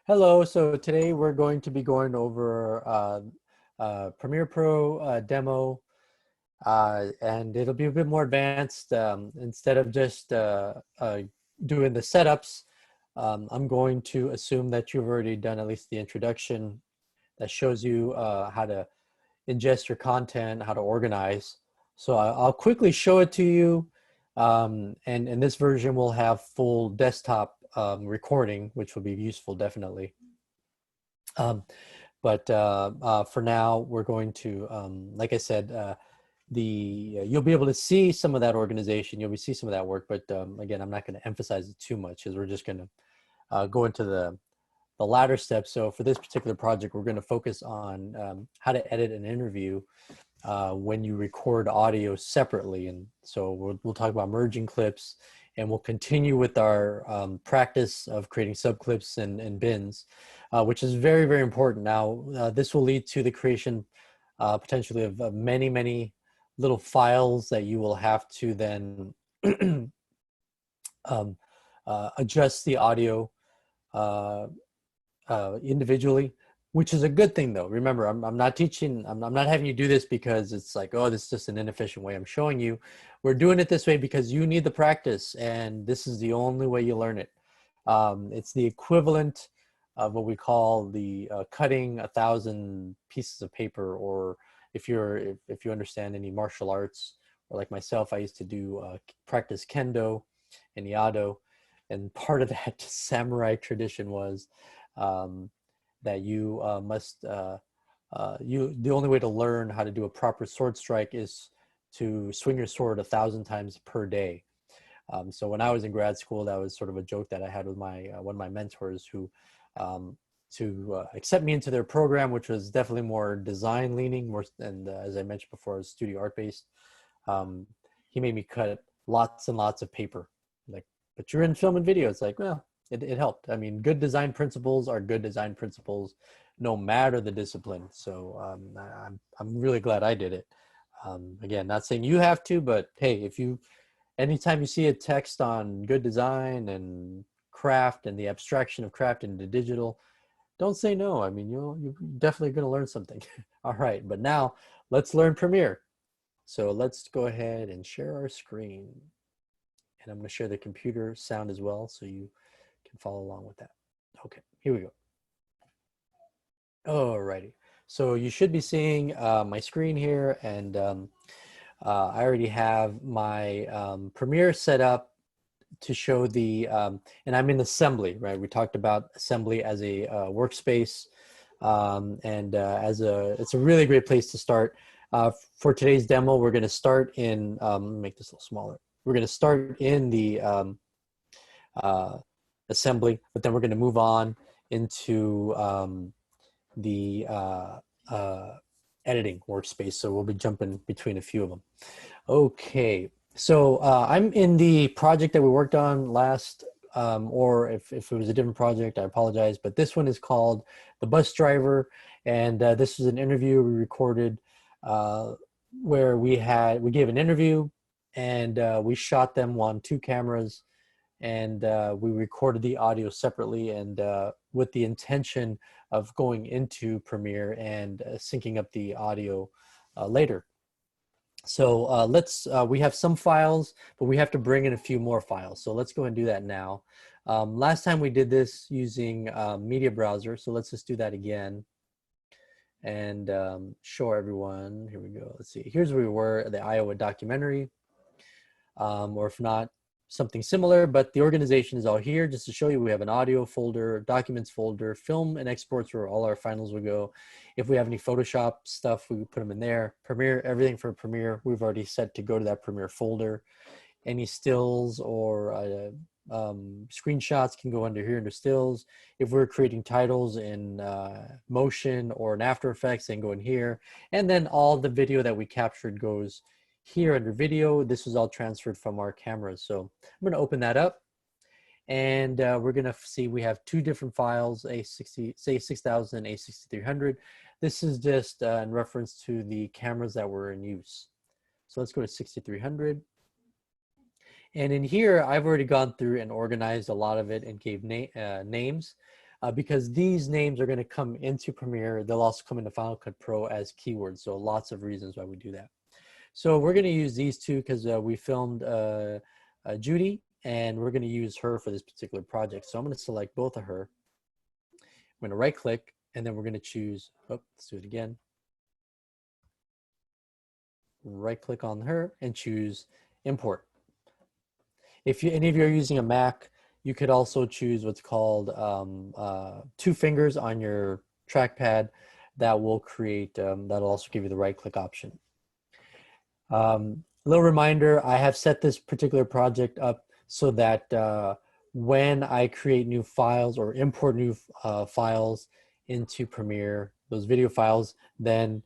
Hello, so today we're going to be going over Premiere Pro demo, and it'll be a bit more advanced. Instead of just doing the setups, I'm going to assume that you've already done at least the introduction that shows you how to ingest your content, how to organize. So I'll quickly show it to you, and this version will have full desktop recording, which will be useful definitely. But for now, we're going to, like I said, you'll be able to see some of that organization. You'll see some of that work, but again, I'm not going to emphasize it too much, because we're just going to go into the latter steps. So for this particular project, we're going to focus on how to edit an interview when you record audio separately. And so we'll talk about merging clips, and we'll continue with our practice of creating subclips and bins, which is very, very important. Now, this will lead to the creation potentially of many, many little files that you will have to then adjust the audio individually, which is a good thing though. Remember, I'm not teaching, I'm not having you do this because it's like, oh, this is just an inefficient way. I'm showing you, we're doing it this way because you need the practice, and this is the only way you learn it. It's the equivalent of what we call the cutting 1,000 pieces of paper, or if you understand any martial arts, or like myself, I used to do practice kendo and iaido, and part of that samurai tradition was that you the only way to learn how to do a proper sword strike is to swing your sword 1,000 times per day. So when I was in grad school, that was sort of a joke that I had with my one of my mentors, who to accept me into their program, which was definitely more design leaning, more, and as I mentioned before, is studio art based. He made me cut lots and lots of paper. Like, but you're in film and video. It's like, well, it helped. I mean, good design principles are good design principles, no matter the discipline. So I'm really glad I did it. Again, not saying you have to, but hey, anytime you see a text on good design and craft and the abstraction of craft into digital, don't say no. I mean, you're definitely going to learn something. All right, but now let's learn Premiere. So let's go ahead and share our screen. And I'm going to share the computer sound as well, so you can follow along with that. Okay, here we go. Alrighty, so you should be seeing my screen here, and I already have my Premiere set up to show and I'm in assembly, right? We talked about assembly as a workspace, and it's a really great place to start. For today's demo, we're going to start in, make this a little smaller. We're going to start in the assembly, but then we're going to move on into the editing workspace. So we'll be jumping between a few of them. Okay, so I'm in the project that we worked on last, or if it was a different project, I apologize, but this one is called The Bus Driver, and this was an interview we recorded where we gave an interview, and we shot them on 2 cameras, and we recorded the audio separately, and with the intention of going into Premiere and syncing up the audio later. So we have some files, but we have to bring in a few more files. So let's go and do that now. Last time we did this using Media Browser, so let's just do that again and show everyone. Here we go. Let's see. Here's where we were, the Iowa documentary, or if not, something similar, but the organization is all here. Just to show you, we have an audio folder, documents folder, film and exports where all our finals will go. If we have any Photoshop stuff, we put them in there. Premiere, everything for Premiere, we've already set to go to that Premiere folder. Any stills or screenshots can go under here under stills. If we're creating titles in Motion or in After Effects, then go in here. And then all the video that we captured goes here under video. This was all transferred from our cameras. So I'm going to open that up, and we're going to see we have 2 different files, say 6000, A6300. This is just in reference to the cameras that were in use. So let's go to 6300. And in here, I've already gone through and organized a lot of it and gave names. because these names are going to come into Premiere. They'll also come into Final Cut Pro as keywords. So lots of reasons why we do that. So we're going to use these two because we filmed Judy, and we're going to use her for this particular project. So I'm going to select both of her. I'm going to right click, and then we're going to choose, oh, let's do it again. Right click on her and choose import. If any of you are using a Mac, you could also choose what's called 2 fingers on your trackpad. That will create, that'll also give you the right click option. Little reminder, I have set this particular project up so that when I create new files or import new files into Premiere, those video files then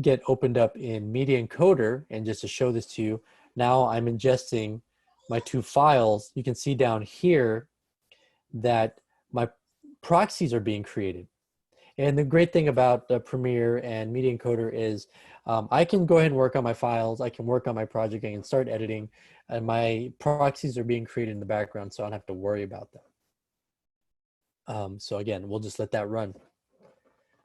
get opened up in Media Encoder. And just to show this to you, now I'm ingesting my 2 files. You can see down here that my proxies are being created. And the great thing about Premiere and Media Encoder is I can go ahead and work on my files. I can work on my project. I can start editing. And my proxies are being created in the background, so I don't have to worry about them. So again, we'll just let that run.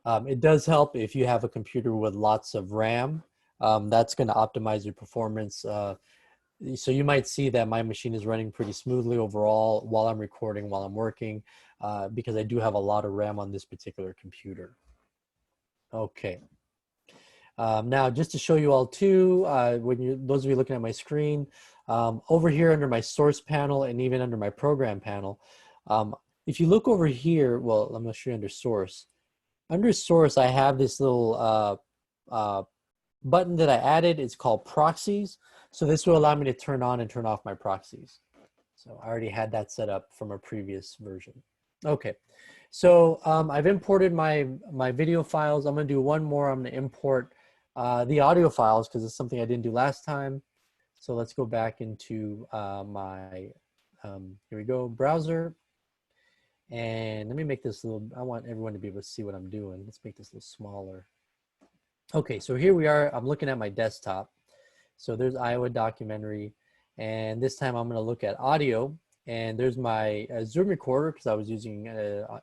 It does help if you have a computer with lots of RAM. That's going to optimize your performance. So you might see that my machine is running pretty smoothly overall while I'm recording, while I'm working, because I do have a lot of RAM on this particular computer. Okay. Now, just to show you all too, those of you looking at my screen, over here under my source panel and even under my program panel, if you look over here, well, I'm going to show you under source. Under source, I have this little button that I added. It's called proxies. So this will allow me to turn on and turn off my proxies. So I already had that set up from a previous version. Okay, so I've imported my video files. I'm gonna do one more. I'm gonna import the audio files because it's something I didn't do last time. So let's go back into my, here we go, browser. And let me make this a little, I want everyone to be able to see what I'm doing. Let's make this a little smaller. Okay, so here we are. I'm looking at my desktop. So there's Iowa documentary. And this time I'm going to look at audio. And there's my Zoom recorder because I was using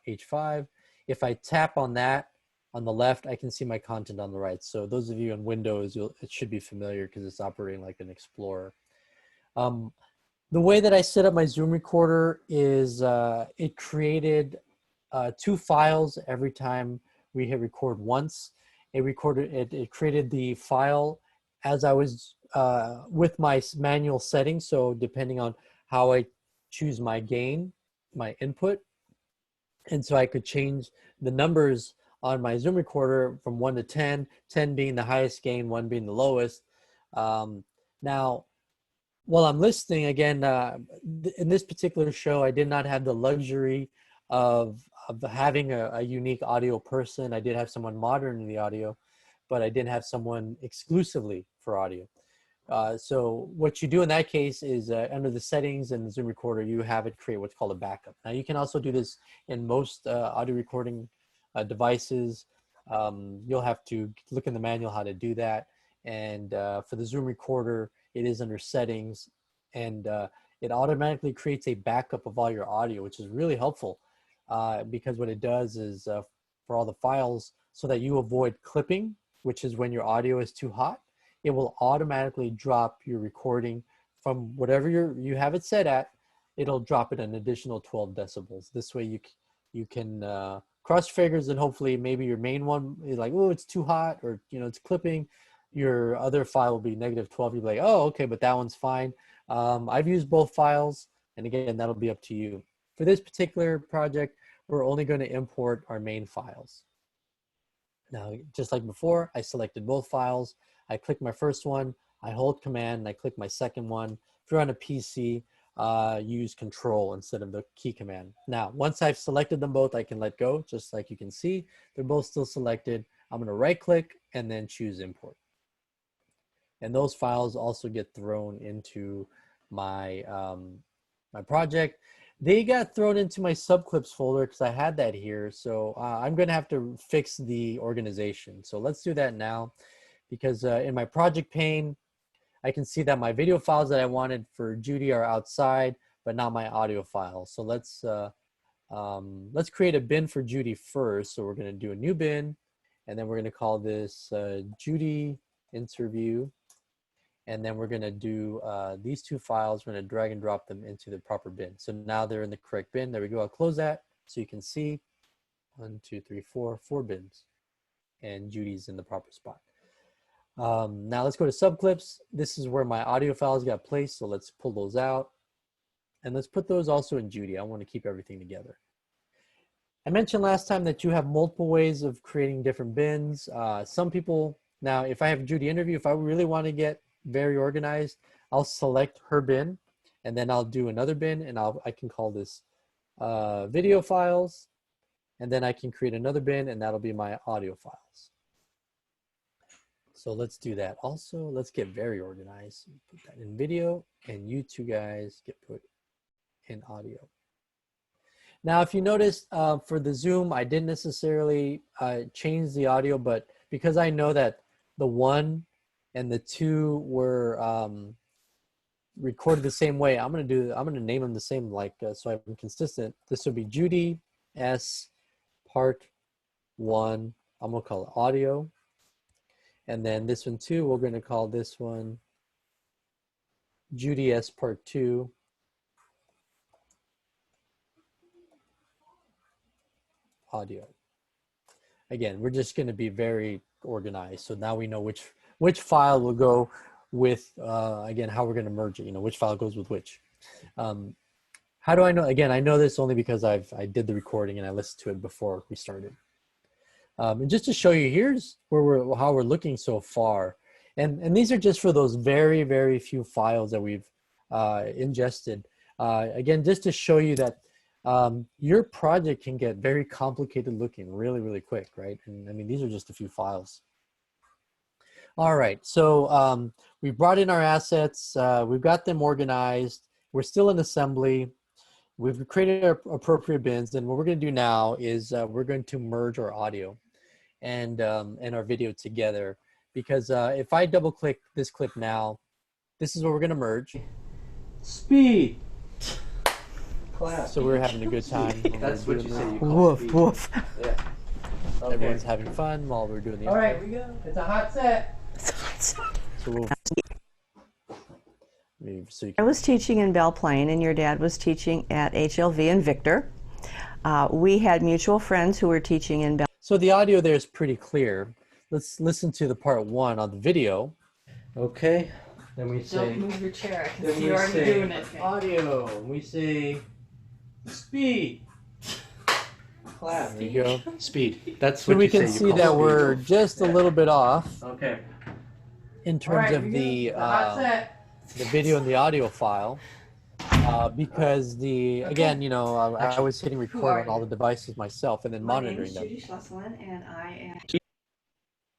H5. If I tap on that on the left, I can see my content on the right. So those of you in Windows, it should be familiar because it's operating like an Explorer. The way that I set up my Zoom recorder is it created 2 files every time we hit record once. It created the file as I was with my manual settings. So depending on how I choose my gain, my input. And so I could change the numbers on my Zoom recorder from 1 to 10, 10 being the highest gain, 1 being the lowest. Now, while I'm listening, again, in this particular show, I did not have the luxury of having a unique audio person. I did have someone modern in the audio, but I didn't have someone exclusively for audio. So what you do in that case is under the settings in the Zoom recorder, you have it create what's called a backup. Now you can also do this in most audio recording devices. You'll have to look in the manual how to do that. And for the Zoom recorder, it is under settings, and it automatically creates a backup of all your audio, which is really helpful because what it does is for all the files, so that you avoid clipping, which is when your audio is too hot, it will automatically drop your recording from whatever you have it set at. It'll drop it an additional 12 decibels. This way you can cross fingers, and hopefully maybe your main one is like, oh, it's too hot, or it's clipping. Your other file will be -12. You'll be like, oh, okay, but that one's fine. I've used both files, and again, that'll be up to you. For this particular project, we're only going to import our main files. Now, just like before, I selected both files. I click my first one, I hold Command, and I click my second one. If you're on a PC, use Control instead of the key command. Now, once I've selected them both, I can let go, just like you can see. They're both still selected. I'm going to right-click and then choose Import. And those files also get thrown into my, my project. They got thrown into my subclips folder because I had that here. So I'm going to have to fix the organization. So let's do that now, because in my project pane, I can see that my video files that I wanted for Judy are outside, but not my audio files. So let's Let's create a bin for Judy first. So we're going to do a new bin, and then we're going to call this Judy interview. And then we're going to do these two files. We're going to drag and drop them into the proper bin. So now they're in the correct bin. There we go. I'll close that so you can see 1, 2, 3, 4 bins. And Judy's in the proper spot. Now let's go to subclips. This is where my audio files got placed. So let's pull those out. And let's put those also in Judy. I want to keep everything together. I mentioned last time that you have multiple ways of creating different bins. Some people, now if I have Judy interview, if I really want to get very organized, I'll select her bin, and then I'll do another bin, and I can call this video files, and then I can create another bin, and that'll be my audio files. So let's do that. Also, let's get very organized. Put that in video, and you two guys get put in audio. Now, if you notice for the Zoom, I didn't necessarily change the audio, but because I know that the 1 and the 2 were recorded the same way, I'm gonna name them the same, like so I'm consistent. This will be Judy S part 1. I'm gonna call it audio, and then this one too, we're gonna call this one Judy S part 2. Audio. Again, we're just going to be very organized. So now we know which file will go with, again, how we're going to merge it, you know, which file goes with which. How do I know? Again, I know this only because I did the recording and I listened to it before we started. And just to show you, here's where how we're looking so far. And these are just for those very, very few files that we've ingested. Again, just to show you that your project can get very complicated looking really, really quick, right? And I mean, these are just a few files. All right, so we brought in our assets. We've got them organized. We're still in assembly. We've created our appropriate bins. And what we're going to do now is we're going to merge our audio and our video together. Because if I double click this clip now, this is what we're going to merge. Speed. Class. So we're having a good time. That's what you say. Woof, woof. Yeah. Okay. Everyone's having fun while we're doing the. All right, we go. It's a hot set. So we'll. So you I was teaching in Belle Plaine, and your dad was teaching at HLV in Victor. We had mutual friends who were teaching in Belle. So the audio there is pretty clear. Let's listen to the part 1 on the video. Okay. Then we say. Don't move your chair. I can see you already doing it. Audio. We say. Speed. Class. There you go. Speed. That's So what we you say. can see that we're just a little bit off Okay. in terms of the video and the audio file, because again, you know, I was hitting record on all the devices myself and then monitoring them. And I am.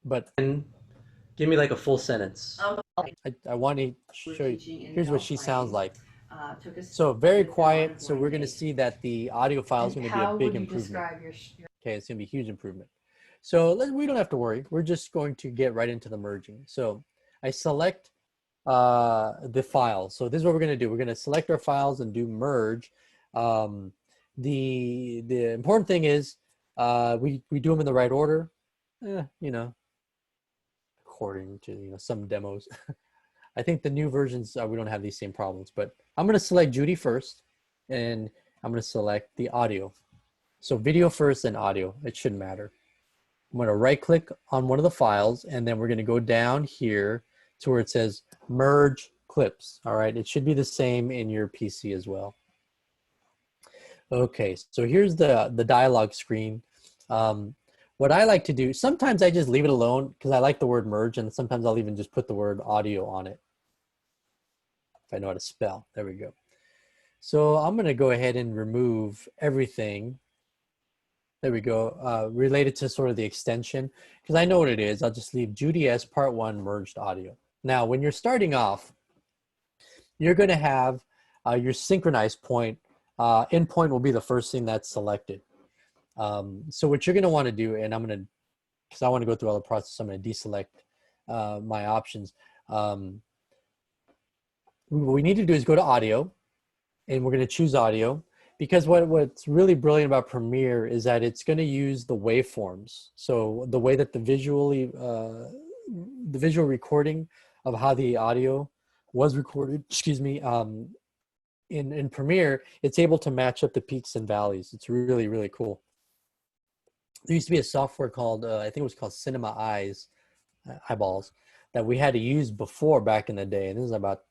But Give me like a full sentence. I want to show you. Here's what she sounds like. Took us So very quiet. So we're going to see that the audio file is going to be a big improvement. Okay, it's going to be a huge improvement. So we don't have to worry. We're just going to get right into the merging. So I select the files. So this is what we're going to do. We're going to select our files and do merge. The important thing is we do them in the right order. You know, according to some demos. I think the new versions we don't have these same problems. But I'm going to select Judy first, and I'm going to select the audio. So video first and audio. It shouldn't matter. I'm going to right click on one of the files, and then we're going to go down here to where it says merge clips. All right, it should be the same in your PC as well. Okay, so here's the dialog screen. What I like to do, sometimes I just leave it alone because I like the word merge, and sometimes I'll even just put the word audio on it. If I know how to spell, there we go. So I'm going to go ahead and remove everything. There we go, related to sort of the extension, because I know what it is. I'll just leave Judy S part 1 merged audio. Now, when you're starting off, you're going to have your synchronized point. Endpoint will be the first thing that's selected. So what you're going to want to do, and I'm going to, because I want to go through all the process, I'm going to deselect my options. What we need to do is go to audio, and we're going to choose audio. Because what's really brilliant about Premiere is that it's going to use the waveforms. So the way that the visual recording of how the audio was recorded, excuse me, in Premiere, it's able to match up the peaks and valleys. It's really, really cool. There used to be a software called, I think it was called Cinema Eyeballs, that we had to use before back in the day. And this is about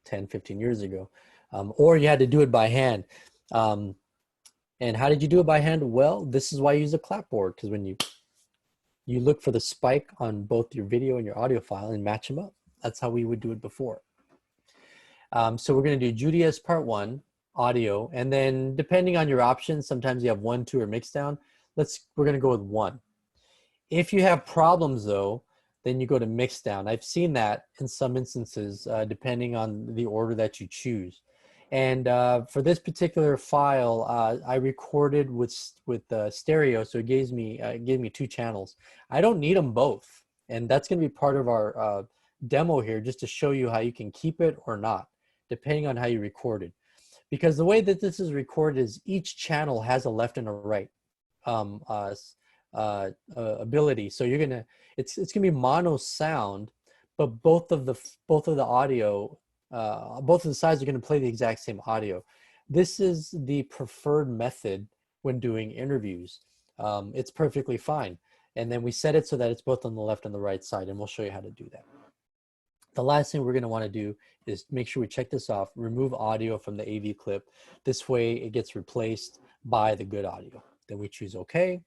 10, 15 years ago. Or you had to do it by hand. And how did you do it by hand? Well, this is why I use a clapboard, because when you look for the spike on both your video and your audio file and match them up. That's how we would do it before. So we're going to do Judy as part 1, audio, and then depending on your options, sometimes you have 1, 2, or mix down. We're going to go with 1. If you have problems though, then you go to mix down. I've seen that in some instances, depending on the order that you choose. And for this particular file, I recorded with stereo, so it gave me 2 channels. I don't need them both, and that's going to be part of our demo here, just to show you how you can keep it or not, depending on how you record it. Because the way that this is recorded is each channel has a left and a right ability. So it's gonna be mono sound, but both of the audio. Both of the sides are going to play the exact same audio. This is the preferred method when doing interviews. It's perfectly fine. And then we set it so that it's both on the left and the right side, and we'll show you how to do that. The last thing we're going to want to do is make sure we check this off, remove audio from the AV clip. This way it gets replaced by the good audio. Then we choose OK.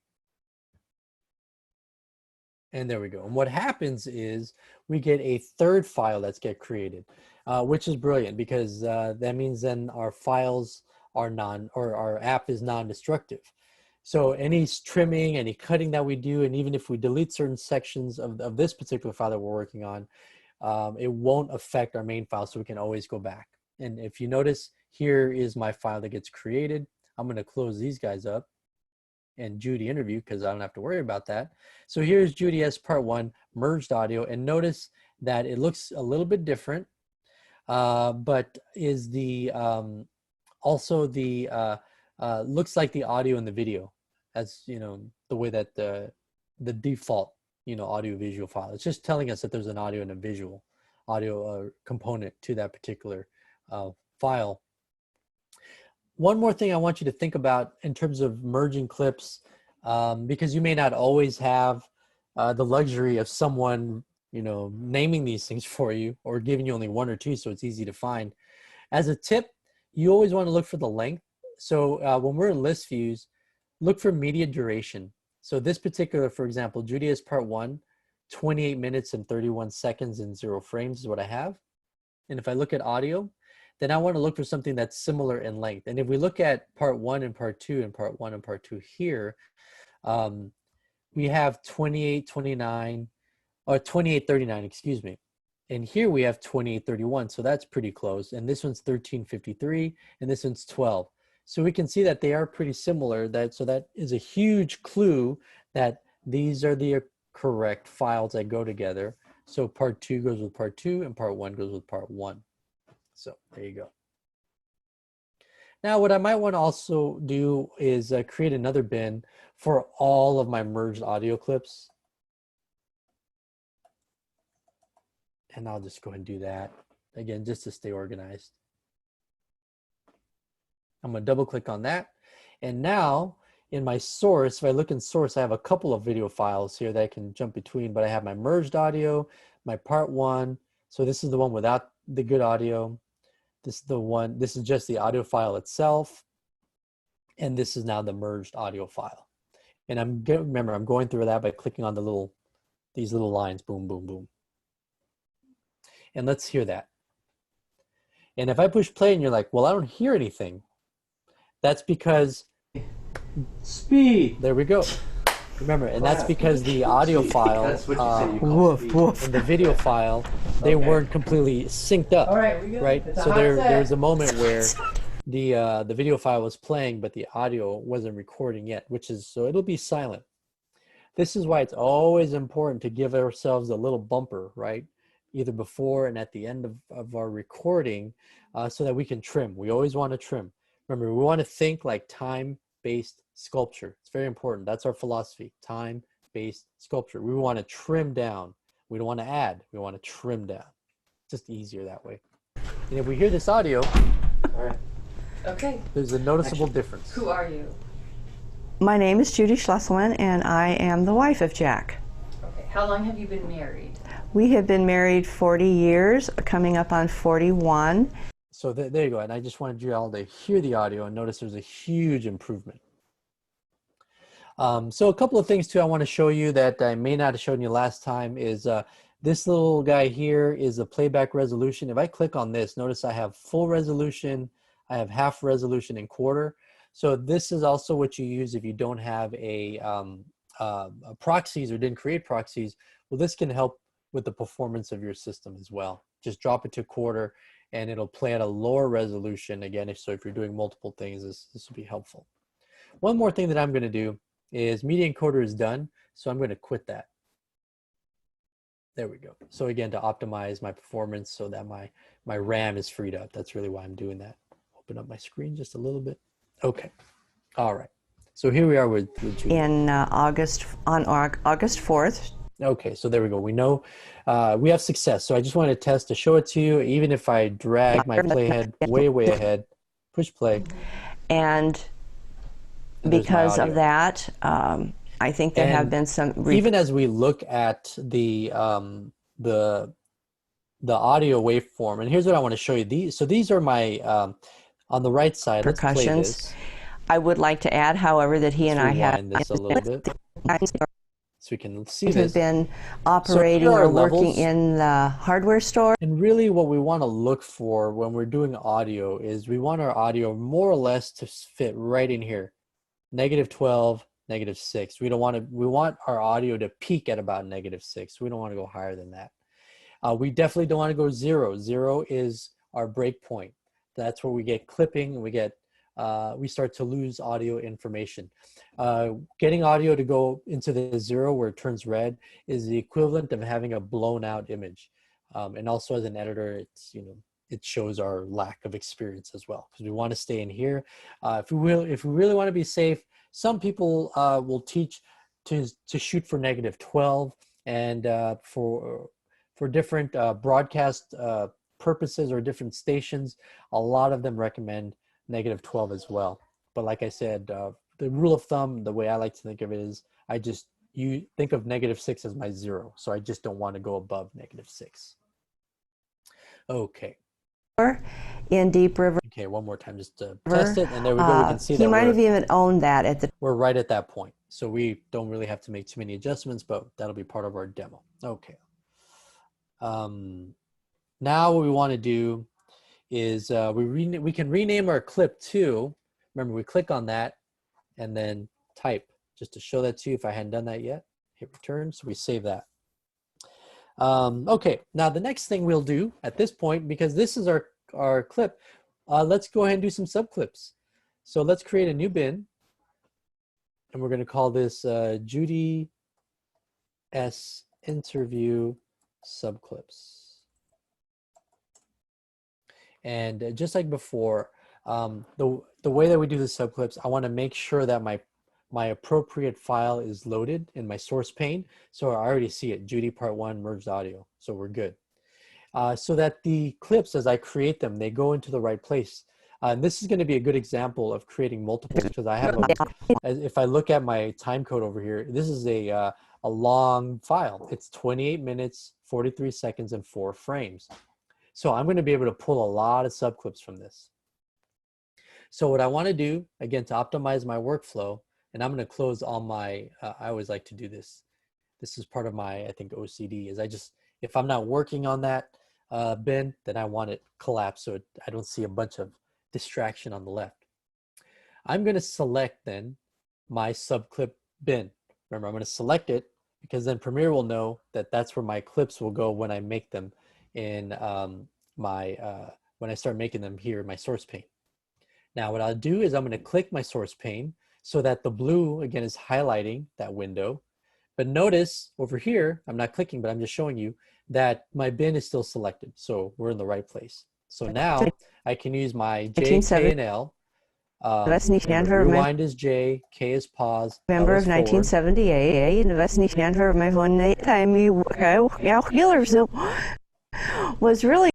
And there we go. And what happens is we get a third file that's get created, which is brilliant, because that means then our files are our app is non-destructive. So any trimming, any cutting that we do, and even if we delete certain sections of this particular file that we're working on, it won't affect our main file, so we can always go back. And if you notice, here is my file that gets created. I'm going to close these guys up and Judy interview, because I don't have to worry about that. So here's Judy as part 1, merged audio, and notice that it looks a little bit different, but is the also the looks like the audio in the video, as you know, the way that the default audio visual file. It's just telling us that there's an audio and a visual audio component to that particular file. One more thing I want you to think about in terms of merging clips, because you may not always have the luxury of someone, naming these things for you or giving you only 1 or 2, so it's easy to find. As a tip, you always want to look for the length. So when we're in list views, look for media duration. So this particular, for example, Judy is part 1, 28 minutes and 31 seconds and 0 frames is what I have. And if I look at audio, then I want to look for something that's similar in length. And if we look at part 1 and part 2 and part 1 and part 2 here, we have 28:29 or 28:39, excuse me. And here we have 28:31, so that's pretty close. And this one's 13:53 and this one's 12. So we can see that they are pretty similar. So that is a huge clue that these are the correct files that go together. So part 2 goes with part 2 and part 1 goes with part 1. So there you go. Now what I might want to also do is create another bin for all of my merged audio clips. And I'll just go ahead and do that again, just to stay organized. I'm going to double click on that. And now in my source, if I look in source, I have a couple of video files here that I can jump between, but I have my merged audio, my part 1. So this is the one without the good audio. This is the one, this is just the audio file itself. And this is now the merged audio file. And remember, I'm going through that by clicking on these little lines, boom, boom, boom. And let's hear that. And if I push play and you're like, well, I don't hear anything, that's because speed. There we go. Remember, and that's because the audio file That's what you said you call woof, speed. woof. and the video file, they weren't completely synced up. All right, we good. Right? It's a So hot there set. was a moment where the video file was playing, but the audio wasn't recording yet, so it'll be silent. This is why it's always important to give ourselves a little bumper, right? Either before and at the end of our recording, so that we can trim. We always want to trim. Remember, we want to think like time-based sculpture. It's very important. That's our philosophy, time-based sculpture. We want to trim down. We don't want to add. We want to trim down. Just easier that way. And if we hear this audio, All right. Okay. there's a noticeable difference. Who are you? My name is Judy Schlesselman, and I am the wife of Jack. Okay. How long have you been married? We have been married 40 years, coming up on 41. So there you go. And I just wanted you all to hear the audio and notice there's a huge improvement. So a couple of things too I want to show you that I may not have shown you last time is this little guy here is the playback resolution. If I click on this, notice I have full resolution, I have half resolution and quarter. So this is also what you use if you don't have a proxies or didn't create proxies. Well, this can help with the performance of your system as well. Just drop it to quarter and it'll play at a lower resolution. Again, so if you're doing multiple things, this will be helpful. One more thing that I'm going to do is media encoder is done. So I'm going to quit that. There we go. So again, to optimize my performance so that my RAM is freed up. That's really why I'm doing that. Open up my screen just a little bit. Okay. All right. So here we are with Judy. On August 4th. Okay, so there we go. We know we have success. So I just wanted to test to show it to you, even if I drag my playhead way, way ahead, push play. And because of that, I think there have been some... Even as we look at the audio waveform, and here's what I want to show you. These are my, on the right side, let's play this. I would like to add, however, that he and I have... this a little bit. So we can see this. Been operating or working in the hardware store. And really what we want to look for when we're doing audio is we want our audio more or less to fit right in here. -12, -6. We want our audio to peak at about -6. We don't want to go higher than that. We definitely don't want to go 0. 0 is our break point. That's where we get clipping and we start to lose audio information. Getting audio to go into the 0 where it turns red is the equivalent of having a blown out image. And also as an editor, it shows our lack of experience as well, because we want to stay in here. If we really want to be safe, some people will teach to shoot for -12, and for different broadcast purposes or different stations, a lot of them recommend -12 as well. But like I said, the rule of thumb, the way I like to think of it is you think of -6 as my 0. So I just don't want to go above -6. Okay. In Deep River. Okay, one more time just to test it. And there we go. We can see that he might have even owned that at the... We're right at that point. So we don't really have to make too many adjustments, but that'll be part of our demo. Okay. Now what we want to do is we can rename our clip too. Remember, we click on that and then type, just to show that to you if I hadn't done that yet. Hit return, so we save that. Okay, now the next thing we'll do at this point, because this is our clip, let's go ahead and do some subclips. So let's create a new bin, and we're going to call this Judy S interview subclips. And just like before, the way that we do the subclips, I want to make sure that my appropriate file is loaded in my source pane. So I already see it, Judy part 1 merged audio. So we're good. So that the clips, as I create them, they go into the right place. And this is going to be a good example of creating multiples, because I have if I look at my time code over here, this is a long file. It's 28 minutes, 43 seconds, and 4 frames. So I'm going to be able to pull a lot of subclips from this. So what I want to do, again, to optimize my workflow, and I'm going to close all my, I always like to do this. This is part of my, I think, OCD, is if I'm not working on that bin, then I want it collapsed so I don't see a bunch of distraction on the left. I'm going to select then my subclip bin. Remember, I'm going to select it because then Premiere will know that that's where my clips will go when I make them in when I start making them here in my source pane. Now what I'll do is I'm going to click my source pane so that the blue again is highlighting that window. But notice over here, I'm not clicking, but I'm just showing you that my bin is still selected. So we're in the right place. So now I can use my J, K, and L Rewind is J, K is pause, L November is of forward. 1978, was really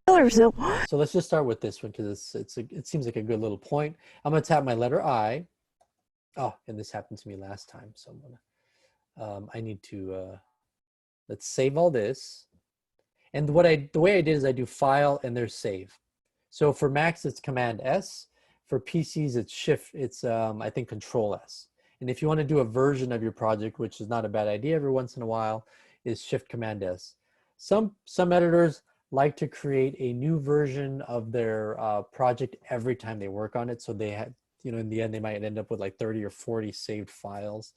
So let's just start with this one because it seems like a good little point. I'm gonna tap my letter I. Oh, and this happened to me last time, so I'm gonna. I need to. Let's save all this. And the way I did is I do File and there's Save. So for Macs it's Command S. For PCs it's Shift. It's I think Control S. And if you want to do a version of your project, which is not a bad idea every once in a while, is Shift Command S. Some editors like to create a new version of their project every time they work on it. So they have, in the end, they might end up with like 30 or 40 saved files.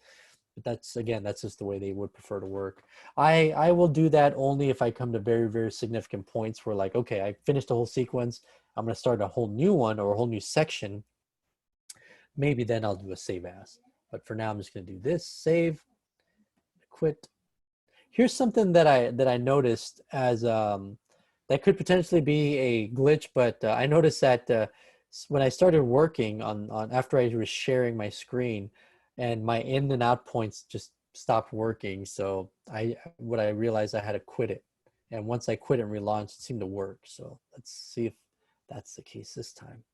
But that's just the way they would prefer to work. I will do that only if I come to very, very significant points where like, okay, I finished the whole sequence. I'm going to start a whole new one or a whole new section. Maybe then I'll do a save as. But for now, I'm just going to do this, save, quit. Here's something that I noticed as that could potentially be a glitch, but I noticed that when I started working on after I was sharing my screen, and my in and out points just stopped working. So I realized I had to quit it, and once I quit and relaunched, it seemed to work. So let's see if that's the case this time.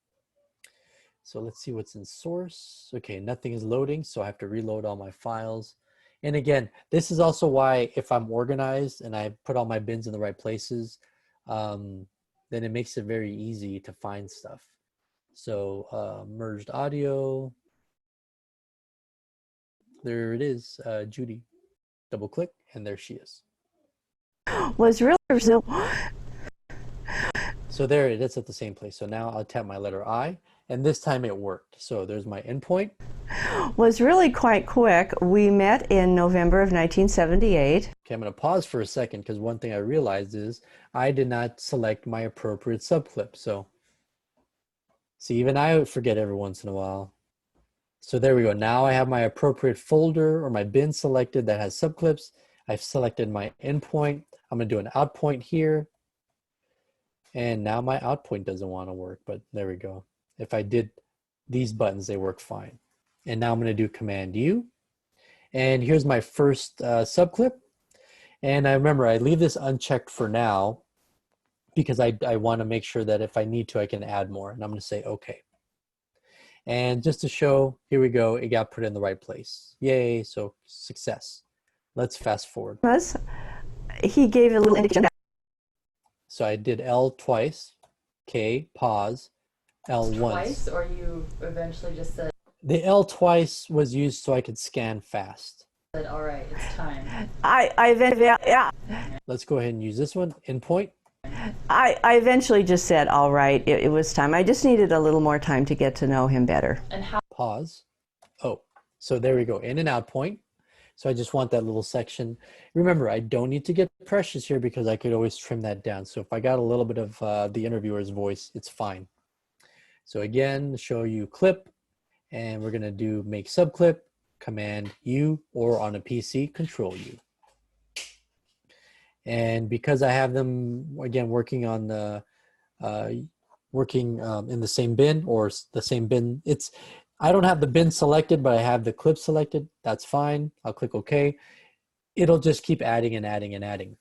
So let's see what's in source. Okay, nothing is loading, so I have to reload all my files. And again, this is also why if I'm organized and I put all my bins in the right places, then it makes it very easy to find stuff. So merged audio. There it is, Judy. Double click, and there she is. was really So there it is at the same place. So now I'll tap my letter I, and this time it worked. So there's my endpoint. was really quite quick. We met in November of 1978. Okay, I'm going to pause for a second because one thing I realized is I did not select my appropriate subclip. So see, even I forget every once in a while. So there we go. Now I have my appropriate folder or my bin selected that has subclips. I've selected my endpoint. I'm going to do an out point here. And now my out point doesn't want to work, but there we go. If I did these buttons, they work fine. And now I'm going to do Command U. And here's my first subclip. And I remember I leave this unchecked for now because I want to make sure that if I need to, I can add more. And I'm going to say OK. And just to show, here we go. It got put in the right place. Yay, so success. Let's fast forward. He gave a little indication. So I did L twice, K, pause, L once. Twice, or you eventually just said, The L twice was used so I could scan fast. all right, it's time. Yeah. Let's go ahead and use this one, endpoint. I eventually just said, all right, it was time. I just needed a little more time to get to know him better. And how? Pause. Oh, so there we go, in and out point. So I just want that little section. Remember, I don't need to get precious here because I could always trim that down. So if I got a little bit of the interviewer's voice, it's fine. So again, show you clip, and we're gonna do make subclip, Command U, or on a PC, Control U. And because I have them, again, working on the, in the same bin or the same bin, I don't have the bin selected, but I have the clip selected. That's fine. I'll click OK. It'll just keep adding and adding and adding.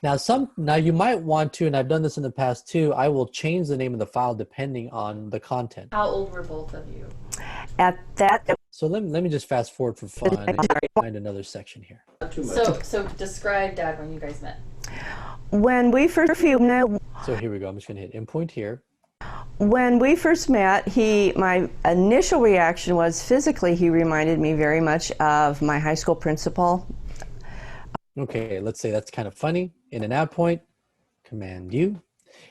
Now you might want to, and I've done this in the past too, I will change the name of the file depending on the content. How old were both of you? At that, So let me just fast forward for fun and find another section here. So describe Dad when you guys met. when we first So here we go. I'm just going to hit endpoint here. when we first met, my initial reaction was physically he reminded me very much of my high school principal. Okay, let's say that's kind of funny. In and out point, Command U.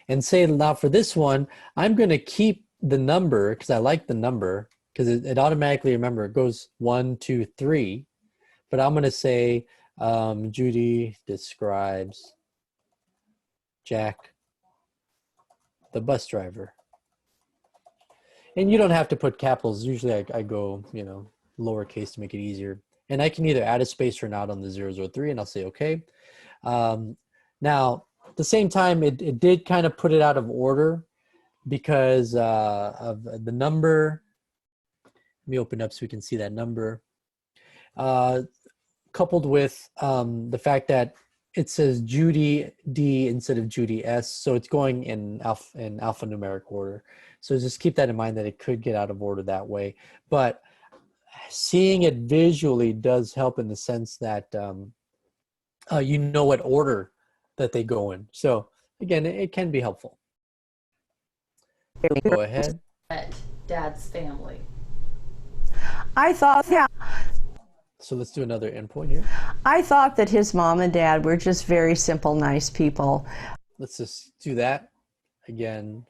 And say now for this one, I'm going to keep the number because I like the number because it automatically, remember, it goes 1, 2, 3. But I'm going to say Judy describes Jack, the bus driver. And you don't have to put capitals. Usually I go, lowercase to make it easier. And I can either add a space or not on the 003, and I'll say OK. Now, at the same time, it did kind of put it out of order. because of the number. Let me open up so we can see that number. Coupled with the fact that it says Judy D instead of Judy S, so it's going in alphanumeric order. So just keep that in mind that it could get out of order that way. But seeing it visually does help in the sense that you know what order that they go in. So again, it can be helpful. Go ahead. Met Dad's family. I thought, yeah, So let's do another endpoint here. I thought that his mom and dad were just very simple, nice people. Let's just do that. Again,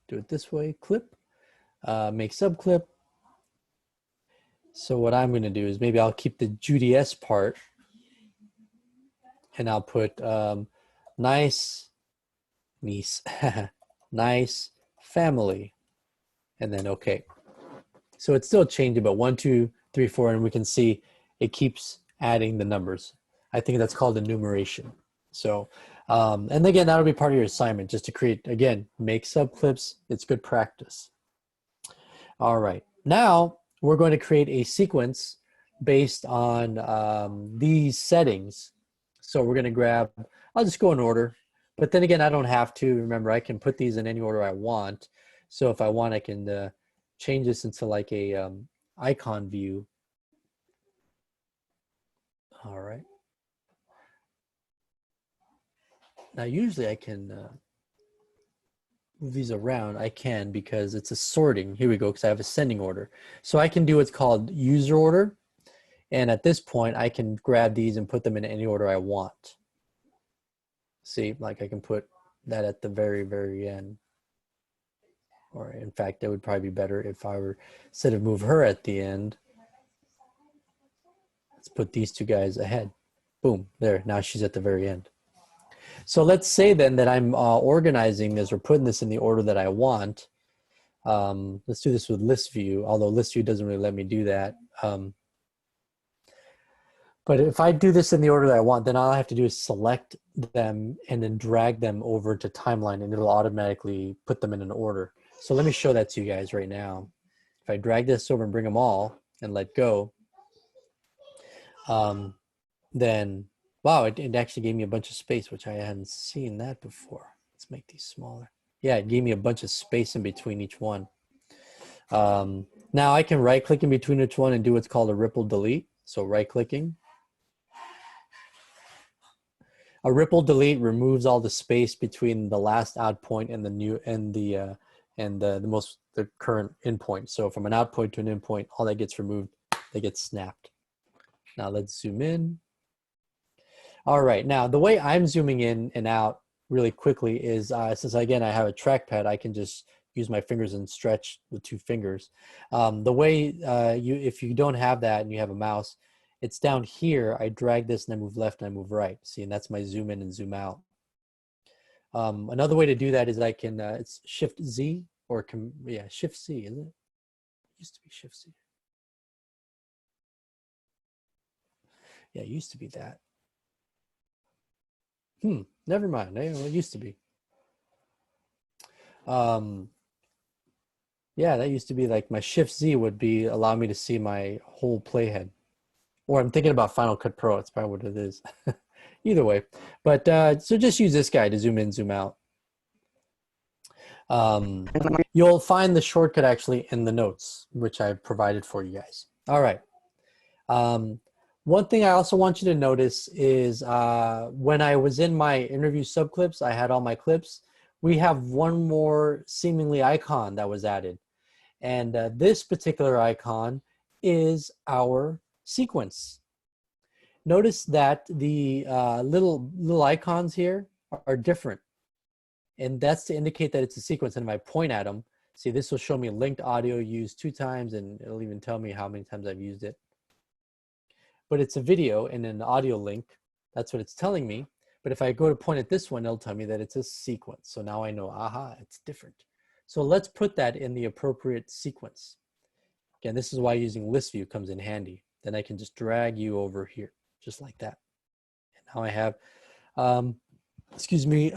do it this way, clip, make subclip. So what I'm going to do is maybe I'll keep the Judy S part and I'll put nice niece, nice family, and then okay. So it's still changing, but 1, 2, 3, 4, and we can see it keeps adding the numbers. I think that's called enumeration. So, and again, that'll be part of your assignment, just to create, again, make subclips. It's good practice. All right, now we're going to create a sequence based on these settings. So we're going to grab, I'll just go in order, but then again, I don't have to. Remember, I can put these in any order I want. So if I want, I can change this into like a icon view. All right. Now, usually I can move these around. I can because it's a sorting. Here we go, because I have ascending order. So I can do what's called user order. And at this point, I can grab these and put them in any order I want. See, like I can put that at the very, very end. Or in fact, that would probably be better if I were, instead of move her at the end, let's put these two guys ahead. Boom, there, now she's at the very end. So let's say then that I'm organizing this or putting this in the order that I want. Let's do this with list view, although list view doesn't really let me do that. But if I do this in the order that I want, then all I have to do is select them and then drag them over to timeline, and it'll automatically put them in an order. So let me show that to you guys right now. If I drag this over and bring them all and let go, then, wow, it actually gave me a bunch of space, which I hadn't seen that before. Let's make these smaller. Yeah, it gave me a bunch of space in between each one. Now I can right click in between each one and do what's called a ripple delete. So right clicking. A ripple delete removes all the space between the last out point and the new and the current endpoint. So from an out point to an endpoint, all that gets removed, they get snapped. Now let's zoom in. All right, now the way I'm zooming in and out really quickly is since again I have a trackpad, I can just use my fingers and stretch with 2 fingers. The way if you don't have that and you have a mouse, it's down here. I drag this and I move left and I move right. See, and that's my zoom in and zoom out. Another way to do that is I can, it's Shift Z or yeah, Shift C, isn't it? It used to be Shift C. Yeah, it used to be that. Never mind. It used to be. Yeah, that used to be like my Shift Z would be allow me to see my whole playhead. Or I'm thinking about Final Cut Pro. It's probably what it is. Either way. But so just use this guy to zoom in, zoom out. You'll find the shortcut actually in the notes, which I've provided for you guys. All right. One thing I also want you to notice is when I was in my interview subclips, I had all my clips. We have one more seemingly icon that was added. And this particular icon is our sequence. Notice that the little icons here are different. And that's to indicate that it's a sequence. And if I point at them, see, this will show me linked audio used 2 times, and it'll even tell me how many times I've used it. But it's a video and an audio link. That's what it's telling me. But if I go to point at this one, it'll tell me that it's a sequence. So now I know, aha, it's different. So let's put that in the appropriate sequence. Again, this is why using list view comes in handy. Then I can just drag you over here, just like that. And now I have, excuse me,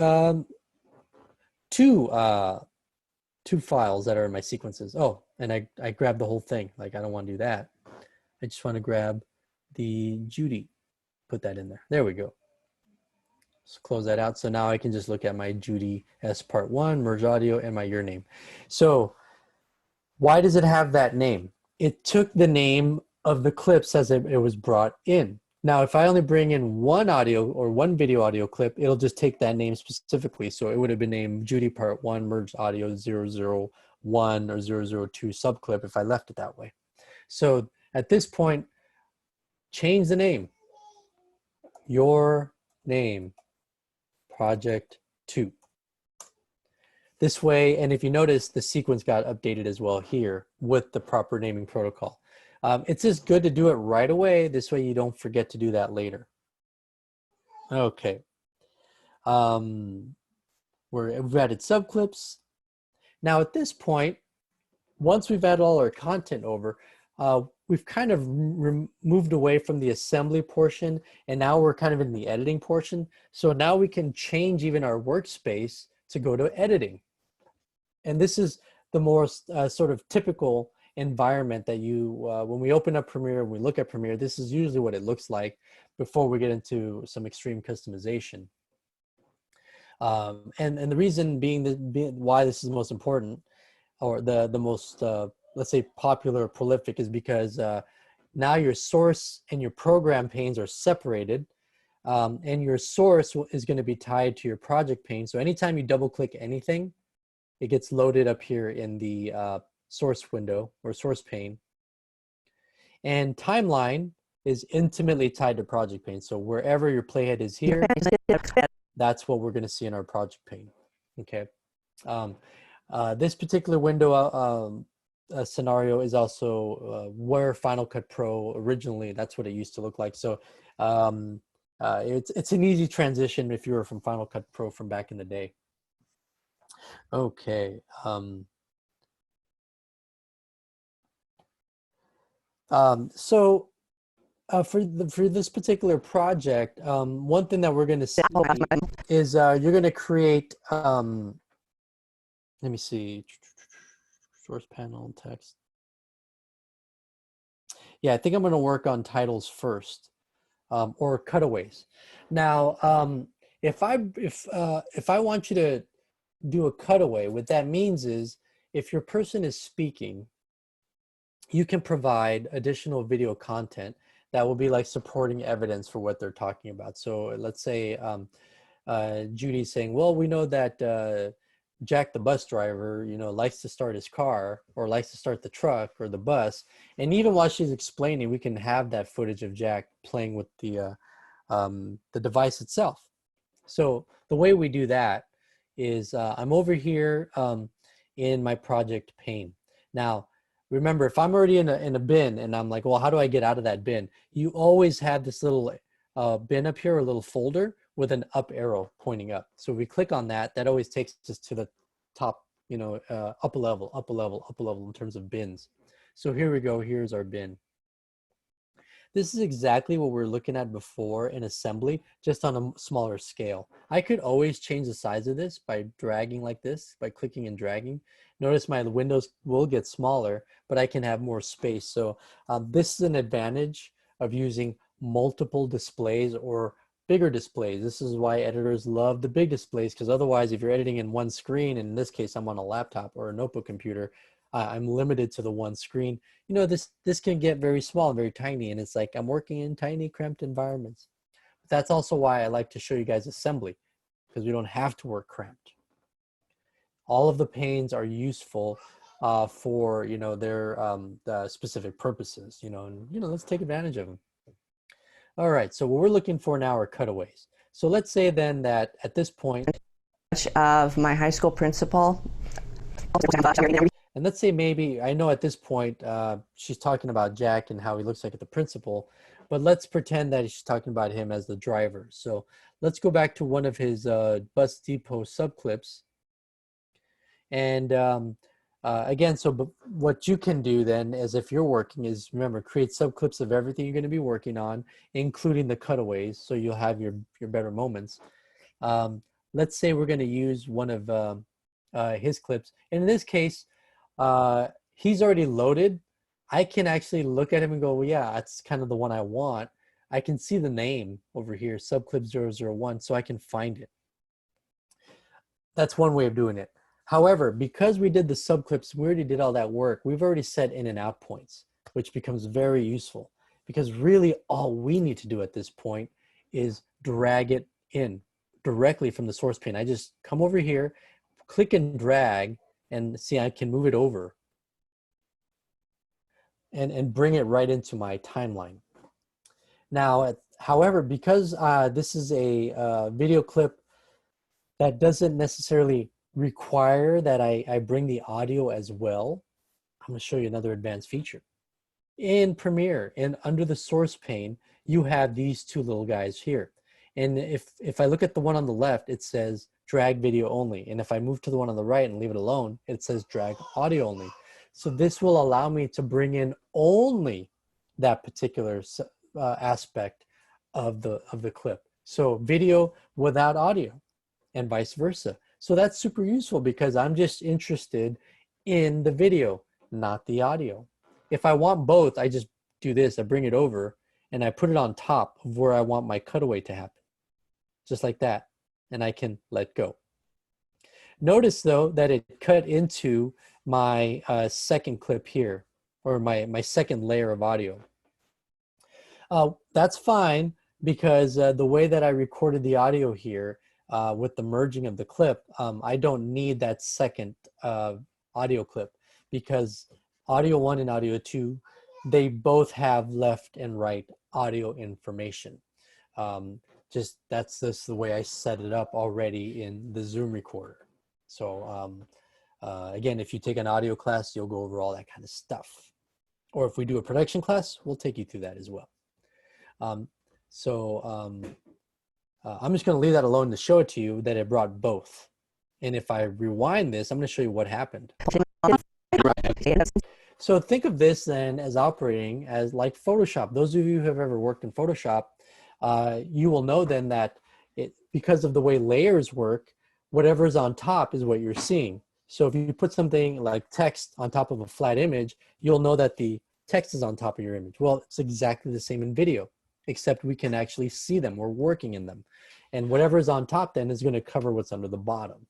2 two files that are in my sequences. Oh, and I grabbed the whole thing. Like, I don't want to do that. I just want to grab the Judy, put that in there. There we go. Let's close that out. So now I can just look at my Judy S part 1, merge audio, and my your name. So why does it have that name? It took the name of the clips as it was brought in. Now, if I only bring in one audio or one video audio clip, it'll just take that name specifically. So it would have been named Judy part 1, merged audio 001 or 002 subclip if I left it that way. So at this point, change the name. Your name, project 2. This way, and if you notice, the sequence got updated as well here with the proper naming protocol. It's just good to do it right away. This way you don't forget to do that later. Okay. We've added subclips. Now at this point, once we've added all our content over, we've kind of moved away from the assembly portion, and now we're kind of in the editing portion. So now we can change even our workspace to go to editing. And this is the more sort of typical environment that you, when we open up Premiere, we look at Premiere, this is usually what it looks like before we get into some extreme customization. And the reason being why this is most important, or the most, let's say, popular or prolific, is because now your source and your program panes are separated, and your source is going to be tied to your project pane. So anytime you double click anything, it gets loaded up here in the source window or source pane. And timeline is intimately tied to project pane. So wherever your playhead is here, that's what we're going to see in our project pane. Okay. This particular window scenario is also where Final Cut Pro originally, that's what it used to look like. So it's an easy transition if you were from Final Cut Pro from back in the day. Okay. So for this particular project, one thing that we're going to see is you're going to create, let me see, source panel text. Yeah, I think I'm going to work on titles first, or cutaways. Now, if I want you to do a cutaway, what that means is if your person is speaking, you can provide additional video content that will be like supporting evidence for what they're talking about. So let's say Judy's saying, well, we know that Jack the bus driver, you know, likes to start his car or likes to start the truck or the bus. And even while she's explaining, we can have that footage of Jack playing with the device itself. So the way we do that is I'm over here in my project pane. Now, remember, if I'm already in a bin and I'm like, well, how do I get out of that bin? You always have this little bin up here, a little folder with an up arrow pointing up. So if we click on that, that always takes us to the top, you know, up a level in terms of bins. So here we go, here's our bin. This is exactly what we were looking at before in assembly, just on a smaller scale. I could always change the size of this by dragging like this, by clicking and dragging. Notice my windows will get smaller, but I can have more space. So this is an advantage of using multiple displays or bigger displays. This is why editors love the big displays, because otherwise if you're editing in one screen, and in this case I'm on a laptop or a notebook computer, I'm limited to the one screen. You know, this can get very small and very tiny, and it's like I'm working in tiny cramped environments. But that's also why I like to show you guys assembly, because we don't have to work cramped. All of the panes are useful for, you know, their specific purposes, you know, and, you know, let's take advantage of them. All right, so what we're looking for now are cutaways. So let's say then that at this point of my high school principal. And let's say maybe, I know at this point, she's talking about Jack and how he looks like the principal, but let's pretend that she's talking about him as the driver. So let's go back to one of his bus depot subclips. And again, so what you can do then, as if you're working, is remember, create subclips of everything you're going to be working on, including the cutaways, so you'll have your better moments. Let's say we're going to use one of his clips. And in this case, he's already loaded. I can actually look at him and go, well, yeah, that's kind of the one I want. I can see the name over here, subclip 001, so I can find it. That's one way of doing it. However, because we did the subclips, we already did all that work. We've already set in and out points, which becomes very useful because really all we need to do at this point is drag it in directly from the source pane. I just come over here, click and drag, and see I can move it over and bring it right into my timeline. Now, however, because this is a video clip that doesn't necessarily require that I bring the audio as well, I'm going to show you another advanced feature. In Premiere and under the source pane, you have these two little guys here. And if I look at the one on the left, it says drag video only. And if I move to the one on the right and leave it alone, it says drag audio only. So this will allow me to bring in only that particular aspect of the clip. So video without audio and vice versa. So that's super useful because I'm just interested in the video, not the audio. If I want both, I just do this, I bring it over and I put it on top of where I want my cutaway to happen. Just like that. And I can let go. Notice though that it cut into my second clip here, or my second layer of audio. That's fine because the way that I recorded the audio here with the merging of the clip, I don't need that second audio clip because audio 1 and audio 2, they both have left and right audio information. That's just the way I set it up already in the Zoom recorder. So again, if you take an audio class, you'll go over all that kind of stuff. Or if we do a production class, we'll take you through that as well. I'm just going to leave that alone to show it to you that it brought both. And if I rewind this, I'm going to show you what happened. So think of this then as operating as like Photoshop. Those of you who have ever worked in Photoshop, you will know then that because of the way layers work, whatever's on top is what you're seeing. So if you put something like text on top of a flat image, you'll know that the text is on top of your image. Well, it's exactly the same in video, except we can actually see them. We're working in them. And whatever is on top then is going to cover what's under the bottom.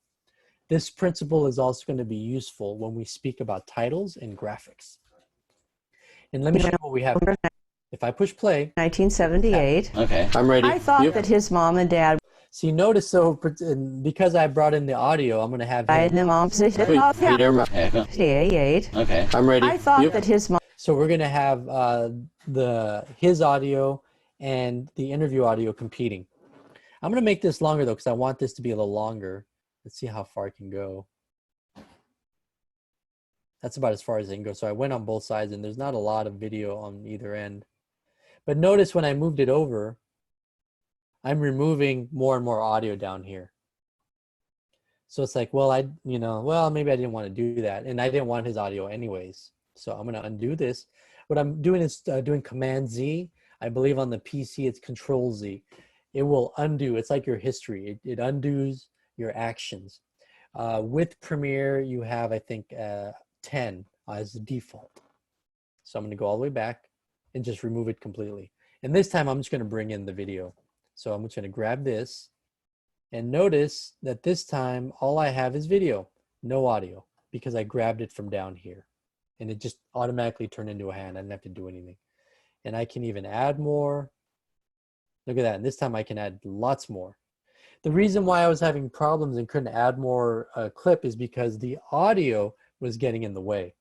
This principle is also going to be useful when we speak about titles and graphics. And let me show you what we have. If I push play. 1978. Okay, I'm ready. I thought that his mom and dad. See, notice, so because I brought in the audio, I'm going to have him. Okay, I'm ready. I thought that his mom. So we're going to have his audio and the interview audio competing. I'm going to make this longer, though, because I want this to be a little longer. Let's see how far I can go. That's about as far as I can go. So I went on both sides, and there's not a lot of video on either end. But notice when I moved it over, I'm removing more and more audio down here. So it's like, well, maybe I didn't want to do that. And I didn't want his audio anyways. So I'm going to undo this. What I'm doing is doing Command Z. I believe on the PC, it's Control Z. It will undo. It's like your history. It undoes your actions. With Premiere, you have, I think, 10 as the default. So I'm going to go all the way back and just remove it completely. And this time, I'm just going to bring in the video. So I'm just going to grab this and notice that this time all I have is video, no audio, because I grabbed it from down here and it just automatically turned into a hand. I didn't have to do anything. And I can even add more. Look at that. And this time I can add lots more. The reason why I was having problems and couldn't add more clip is because the audio was getting in the way.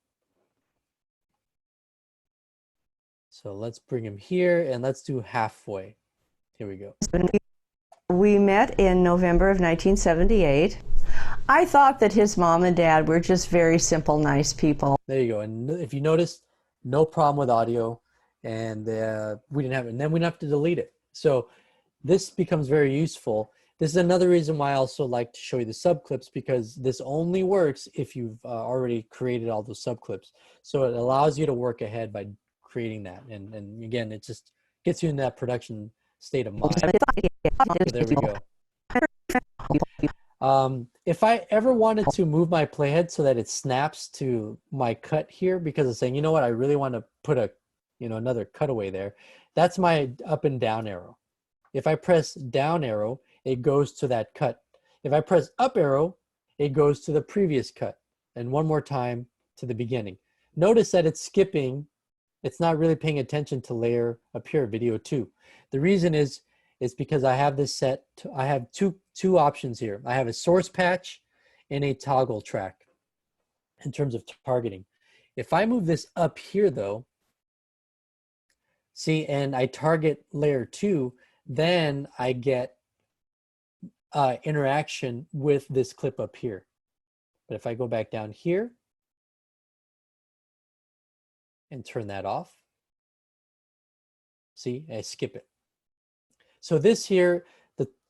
So let's bring him here and let's do halfway. Here we go. We met in November of 1978. I thought that his mom and dad were just very simple, nice people. There you go. And if you notice, no problem with audio, and we didn't have it. And then we didn't have to delete it. So this becomes very useful. This is another reason why I also like to show you the subclips, because this only works if you've already created all those subclips. So it allows you to work ahead by creating that. And again, it just gets you in that production state of mind. So there we go. If I ever wanted to move my playhead so that it snaps to my cut here, because it's saying, you know what, I really want to put a, another cutaway there, that's my up and down arrow. If I press down arrow, it goes to that cut. If I press up arrow, it goes to the previous cut. And one more time to the beginning. Notice that it's skipping. It's not really paying attention to layer up here, video 2. The reason is because I have this set. I have two options here. I have a source patch and a toggle track in terms of targeting. If I move this up here though, see, and I target layer 2, then I get interaction with this clip up here. But if I go back down here and turn that off, see, I skip it. So this here,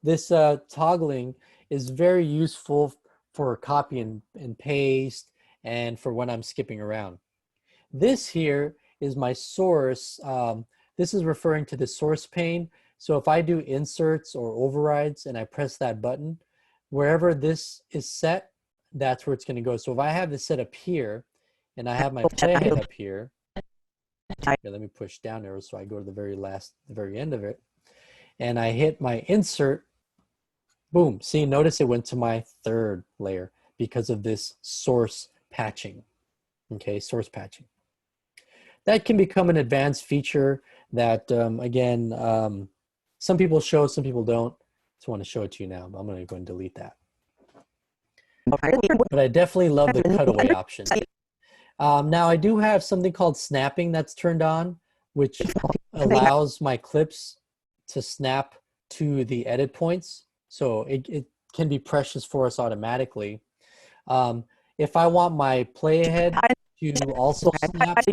this toggling is very useful for copy and paste and for when I'm skipping around. This here is my source. This is referring to the source pane. So if I do inserts or overrides and I press that button, wherever this is set, that's where it's going to go. So if I have this set up here and I have my playhead up here, let me push down arrow so I go to the very end of it, and I hit my insert, boom. See, notice it went to my third layer because of this source patching. Okay, source patching. That can become an advanced feature that, again, some people show, some people don't. Just want to show it to you now, but I'm going to go and delete that. But I definitely love the cutaway option. Now I do have something called snapping that's turned on, which allows my clips to snap to the edit points. So it can be precious for us automatically. If I want my playhead to also snap,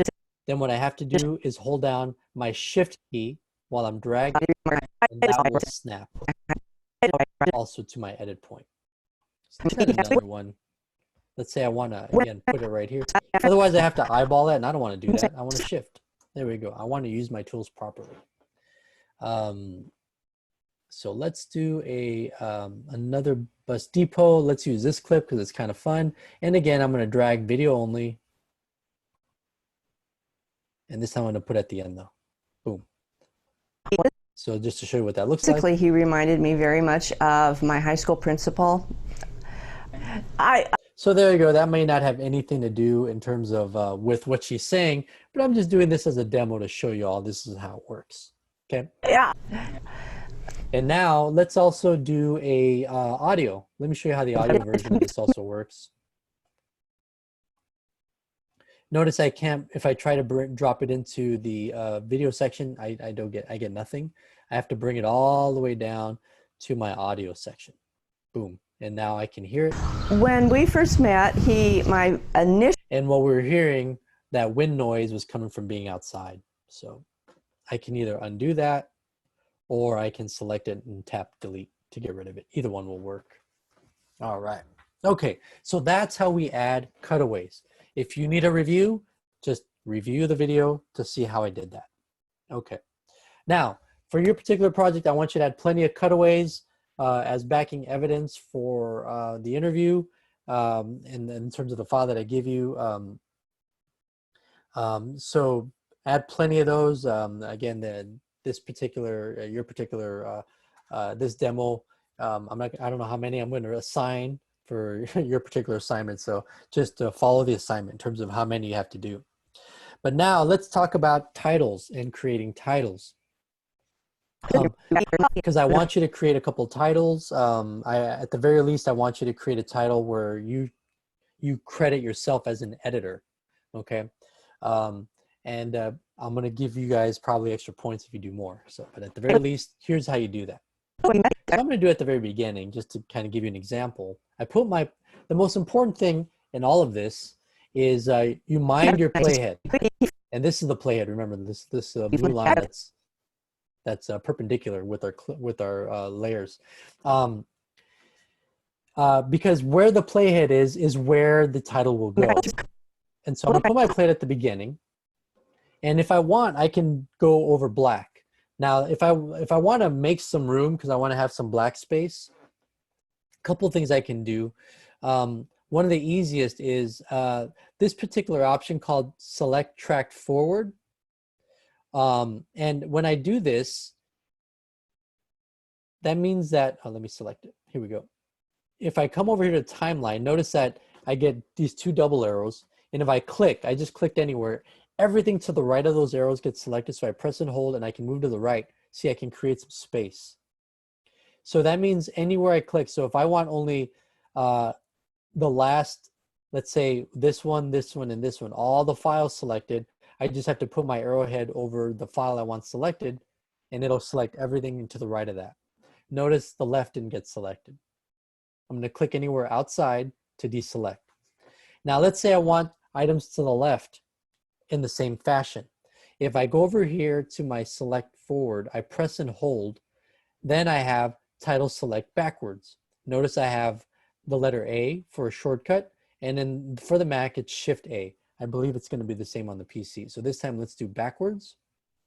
then what I have to do is hold down my shift key while I'm dragging, and that will snap also to my edit point. So let's add another one. Let's say I want to, again, put it right here. Otherwise, I have to eyeball it, and I don't want to do that. I want to shift. There we go. I want to use my tools properly. So let's do another bus depot. Let's use this clip because it's kind of fun. And again, I'm going to drag video only. And this time I'm going to put at the end, though. Boom. So just to show you what that looks like. Basically, he reminded me very much of my high school principal. So there you go. That may not have anything to do in terms of with what she's saying, but I'm just doing this as a demo to show you all this is how it works. Okay. Yeah. And now let's also do a audio. Let me show you how the audio version of this also works. Notice I can't, if I try to drop it into the video section, I get nothing. I have to bring it all the way down to my audio section. Boom. And now I can hear it. When we first met, and what we were hearing, that wind noise was coming from being outside. So I can either undo that or I can select it and tap delete to get rid of it. Either one will work. All right. Okay. So that's how we add cutaways. If you need a review, just review the video to see how I did that. Okay. Now, for your particular project, I want you to add plenty of cutaways as backing evidence for the interview in terms of the file that I give you. So add plenty of those. Again, this particular, your particular, this demo, I don't know how many I'm going to assign for your particular assignment. So just follow the assignment in terms of how many you have to do. But now let's talk about titles and creating titles. Because I want you to create a couple titles. At the very least, I want you to create a title where you credit yourself as an editor. Okay. I'm going to give you guys probably extra points if you do more. So, but at the very least, here's how you do that. So I'm going to do it at the very beginning, just to kind of give you an example. I put the most important thing in all of this is you mind your playhead. And this is the playhead. Remember this blue line that's perpendicular with our layers. Because where the playhead is where the title will go. And so I'm going to put my playhead at the beginning. And if I want, I can go over black. Now, if I want to make some room because I want to have some black space, Couple things I can do. One of the easiest is this particular option called select track forward. And when I do this, that means that, oh, let me select it. Here we go. If I come over here to timeline, notice that I get these two double arrows. And if I click, I just clicked anywhere, everything to the right of those arrows gets selected. So I press and hold and I can move to the right. See, I can create some space. So that means anywhere I click. So if I want only the last, let's say this one, and this one, all the files selected, I just have to put my arrowhead over the file I want selected and it'll select everything to the right of that. Notice the left didn't get selected. I'm going to click anywhere outside to deselect. Now let's say I want items to the left in the same fashion. If I go over here to my select forward, I press and hold, then I have title select backwards. Notice I have the letter A for a shortcut, and then for the Mac it's Shift A. I believe it's going to be the same on the PC. So this time let's do backwards.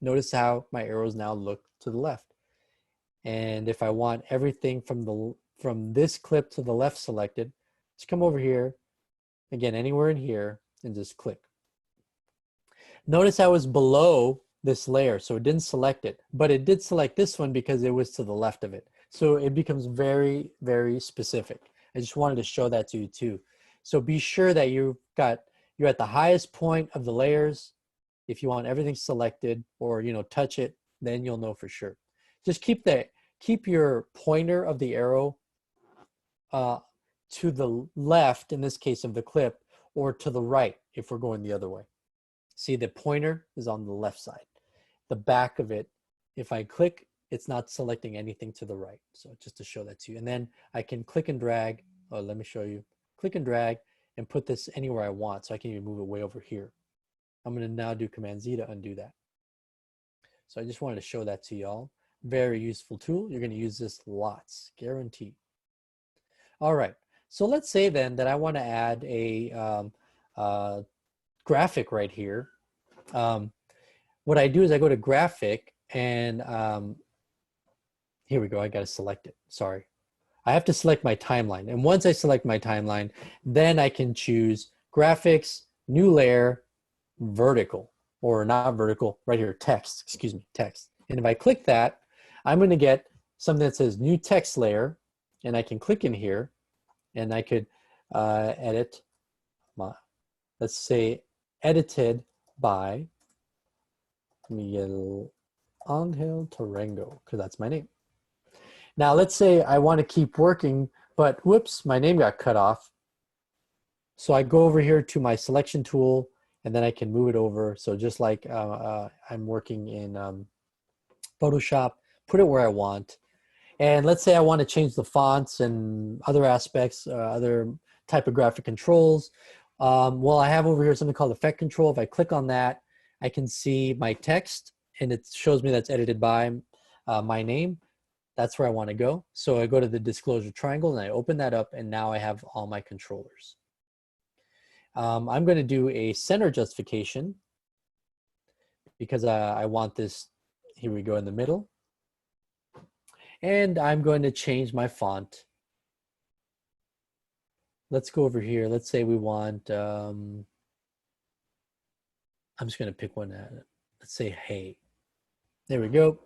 Notice how my arrows now look to the left. And if I want everything from this clip to the left selected, just come over here, again, anywhere in here, and just click. Notice I was below this layer, so it didn't select it, but it did select this one because it was to the left of it. So it becomes very, very specific. I just wanted to show that to you too. So be sure that you're at the highest point of the layers. If you want everything selected or, touch it, then you'll know for sure. Just keep your pointer of the arrow to the left, in this case of the clip, or to the right if we're going the other way. See, the pointer is on the left side. The back of it, if I click, it's not selecting anything to the right. So just to show that to you. And then I can click and drag. Oh, let me show you. Click and drag and put this anywhere I want. So I can even move it way over here. I'm going to now do Command Z to undo that. So I just wanted to show that to y'all. Very useful tool. You're going to use this lots, guaranteed. All right. So let's say then that I want to add a graphic right here. What I do is I go to graphic and here we go. I got to select it. Sorry. I have to select my timeline. And once I select my timeline, then I can choose graphics, new layer, vertical, or not vertical, right here, text, excuse me, text. And if I click that, I'm going to get something that says new text layer, and I can click in here and I could edit my, let's say edited by, Miguel Angel Tarango, because that's my name. Now let's say I want to keep working, but whoops, my name got cut off. So I go over here to my selection tool and then I can move it over. So just like I'm working in Photoshop, put it where I want. And let's say I want to change the fonts and other aspects, other typographic controls. Well, I have over here something called effect control. If I click on that, I can see my text and it shows me that's edited by my name. That's where I want to go. So I go to the disclosure triangle and I open that up and now I have all my controllers. I'm going to do a center justification because I want this, here we go, in the middle. And I'm going to change my font. Let's go over here. Let's say we want, I'm just going to pick one. Let's say, hey. There we go.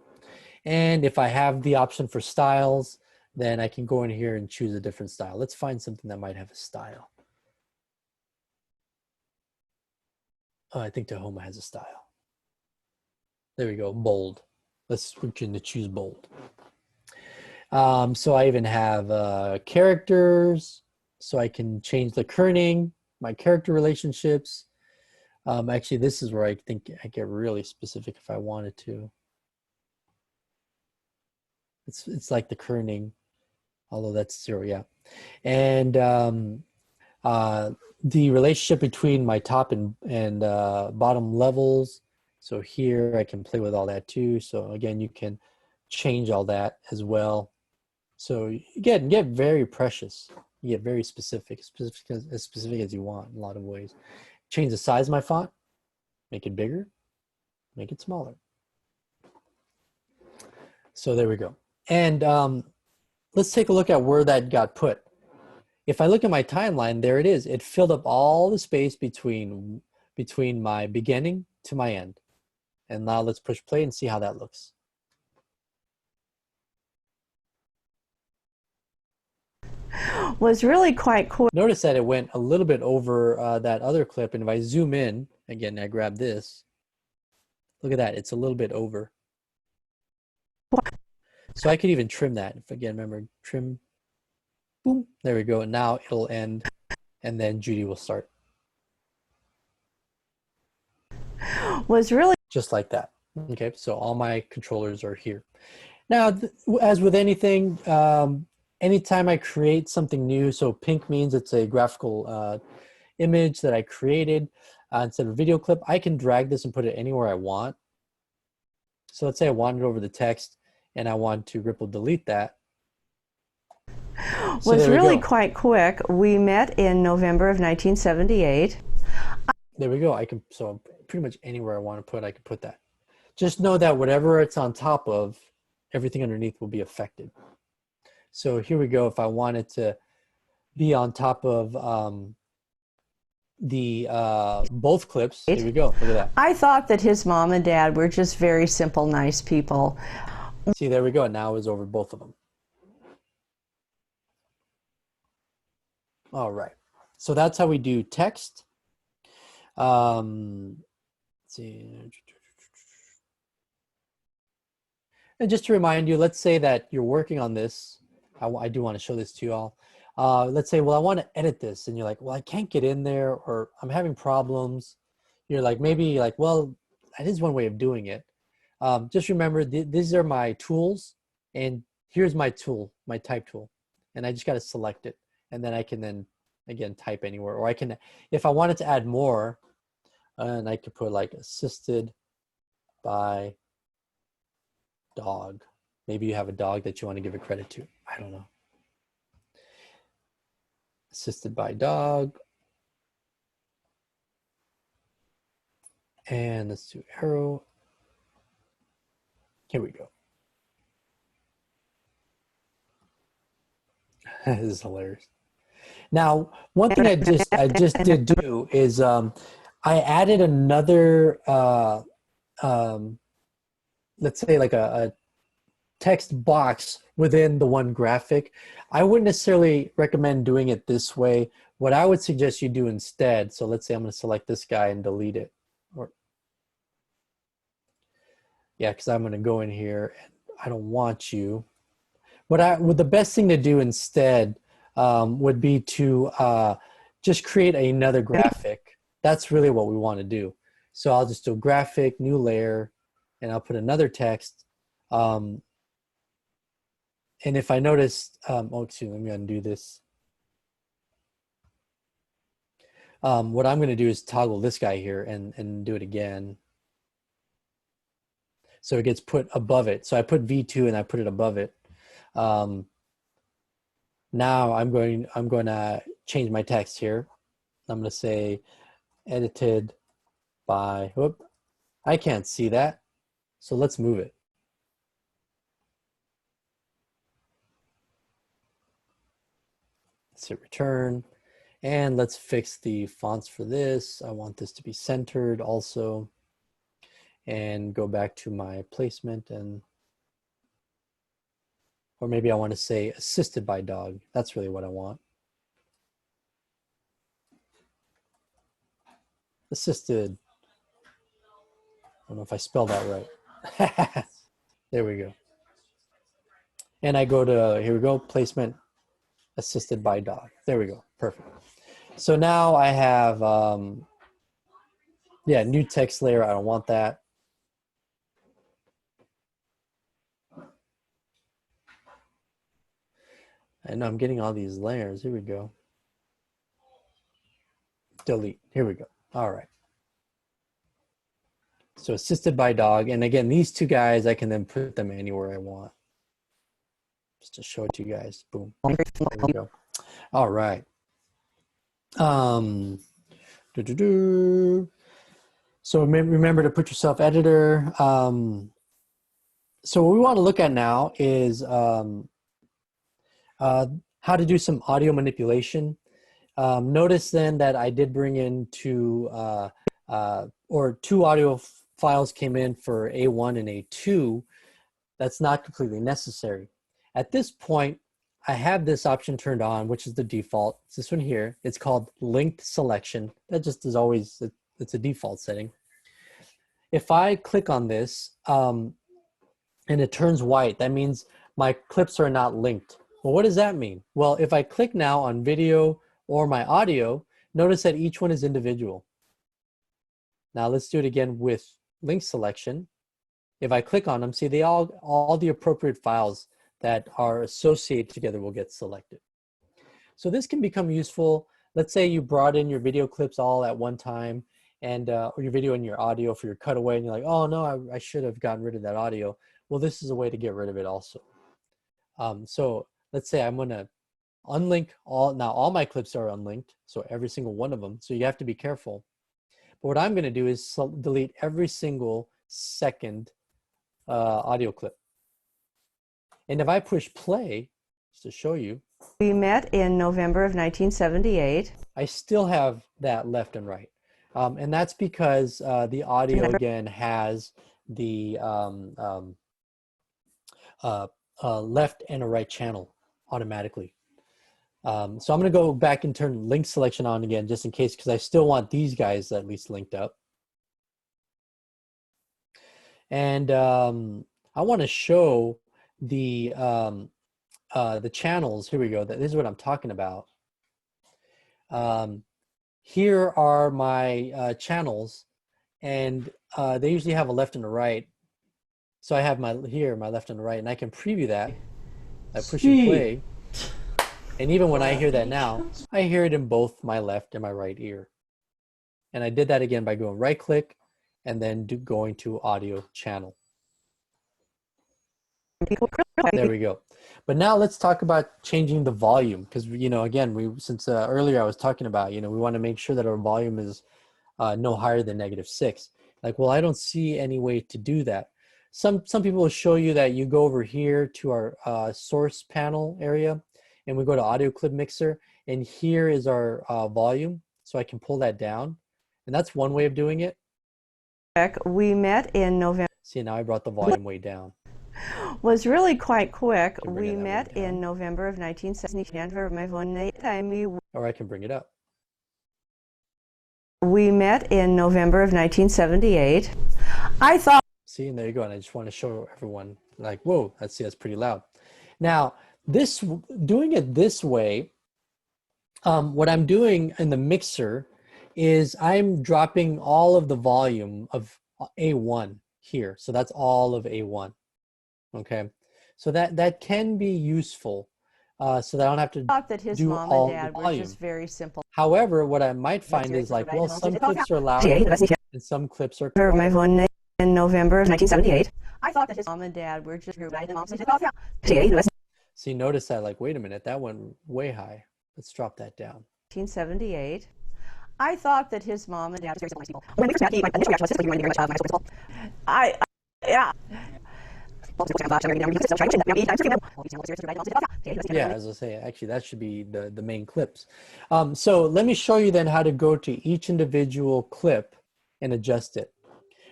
And if I have the option for styles, then I can go in here and choose a different style. Let's find something that might have a style. Oh, I think Tahoma has a style. There we go, bold. Let's switch into choose bold. So I even have characters, so I can change the kerning, my character relationships. Actually, this is where I think I get really specific if I wanted to. It's like the kerning, although that's 0, yeah. And the relationship between my top and bottom levels. So here I can play with all that too. So again, you can change all that as well. So again, get very precious. You get very specific as you want in a lot of ways. Change the size of my font, make it bigger, make it smaller. So there we go. And let's take a look at where that got put. If I look at my timeline, there it is. It filled up all the space between my beginning to my end. And now let's push play and see how that looks. Was really quite cool. Notice that it went a little bit over that other clip. And if I zoom in, again, I grab this. Look at that. It's a little bit over. So I could even trim that. If again, remember, trim. Boom. There we go. And now it'll end. And then Judy will start. Was really just like that. Okay, so all my controllers are here. Now, as with anything, anytime I create something new, so pink means it's a graphical image that I created instead of a video clip, I can drag this and put it anywhere I want. So let's say I want it over the text and I want to ripple delete that. So was really quite quick. We met in November of 1978. There we go. I can, so pretty much anywhere I want to put, I can put that. Just know that whatever it's on top of, everything underneath will be affected. So here we go. If I wanted to be on top of both clips, here we go. Look at that. I thought that his mom and dad were just very simple, nice people. See, there we go. Now it's over both of them. All right. So that's how we do text. Let's see. And just to remind you, let's say that you're working on this. I do want to show this to you all. Let's say, well, I want to edit this. And you're like, well, I can't get in there, or I'm having problems. You're like, maybe like, well, that is one way of doing it. Just remember, these are my tools. And here's my tool, my type tool. And I just got to select it. And then I can then, again, type anywhere. Or I can, if I wanted to add more, and I could put like assisted by dog. Maybe you have a dog that you want to give a credit to. I don't know. Assisted by dog. And let's do arrow. Here we go. This is hilarious. Now, one thing I just did do is I added another, let's say like a text box within the one graphic. I wouldn't necessarily recommend doing it this way. What I would suggest you do instead, so let's say I'm going to select this guy and delete it. Or, yeah, because I'm going to go in here and I don't want you. What the best thing to do instead would be to just create another graphic. That's really what we want to do. So I'll just do graphic, new layer, and I'll put another text. And if I notice, oh, excuse me, let me undo this. What I'm going to do is toggle this guy here and do it again. So it gets put above it. So I put V2 and I put it above it. Now I'm going to change my text here. I'm going to say edited by, whoop, I can't see that. So let's move it. Let's hit return. And let's fix the fonts for this. I want this to be centered also. And go back to my placement, and or maybe I want to say assisted by dog. That's really what I want. Assisted. I don't know if I spelled that right. There we go. And I go to, here we go, placement, assisted by dog. There we go, perfect. So now I have, yeah, new text layer. I don't want that. And I'm getting all these layers. Here we go. Delete. Here we go. All right. So assisted by dog. And again, these two guys, I can then put them anywhere I want. Just to show it to you guys. Boom. There we go. All right. So remember to put yourself editor. So what we want to look at now is How to do some audio manipulation. Notice then that I did bring in two audio files came in for A1 and A2. That's not completely necessary. At this point, I have this option turned on, which is the default. It's this one here. It's called linked selection. That just is always, it's a default setting. If I click on this and it turns white, that means my clips are not linked. Well, what does that mean? Well, if I click now on video or my audio, notice that each one is individual. Now let's do it again with link selection. If I click on them, see they all the appropriate files that are associated together will get selected. So this can become useful. Let's say you brought in your video clips all at one time and or your video and your audio for your cutaway and you're like, oh no, I should have gotten rid of that audio. Well, this is a way to get rid of it also. So let's say I'm gonna unlink all my clips are unlinked, so every single one of them. So you have to be careful. But what I'm gonna do is delete every single second audio clip. And if I push play, just to show you. We met in November of 1978. I still have that left and right. And that's because the audio again has the left and a right channel automatically. So I'm gonna go back and turn link selection on again, just in case, because I still want these guys at least linked up. And I want to show the channels. Here we go. This is what I'm talking about. Here are my channels, and they usually have a left and a right. So I have my left and the right, and I can preview that by pushing play. And even when I hear that now, I hear it in both my left and my right ear. And I did that again by going right click and then going to audio channel. There we go. But now let's talk about changing the volume, because again, since earlier I was talking about, we want to make sure that our volume is no higher than -6. Like, well, I don't see any way to do that. Some people will show you that you go over here to our source panel area, and we go to audio clip mixer, and here is our volume, so I can pull that down, and that's one way of doing it. We met in November. See, now I brought the volume way down. Was really quite quick. We met in November of 1970. Or I can bring it up. We met in November of 1978. I thought. See, and there you go. And I just want to show everyone, like, whoa, that's pretty loud. Now, doing it this way, what I'm doing in the mixer is I'm dropping all of the volume of A1 here. So that's all of A1. Okay, so that can be useful, so that I don't have to that his do mom all and dad the were volume. just very simple. However, what I might find is like, well, some clips are loud and some clips are quiet. My phone in November of 1978. I thought that his mom and dad were just. See, notice that, like, wait a minute, that went way high. Let's drop that down. 1978. I thought that his mom and dad were very simple. When we first met, my initial reaction was very much of my school principal. Yeah, as I say, actually, that should be the main clips. So let me show you then how to go to each individual clip and adjust it.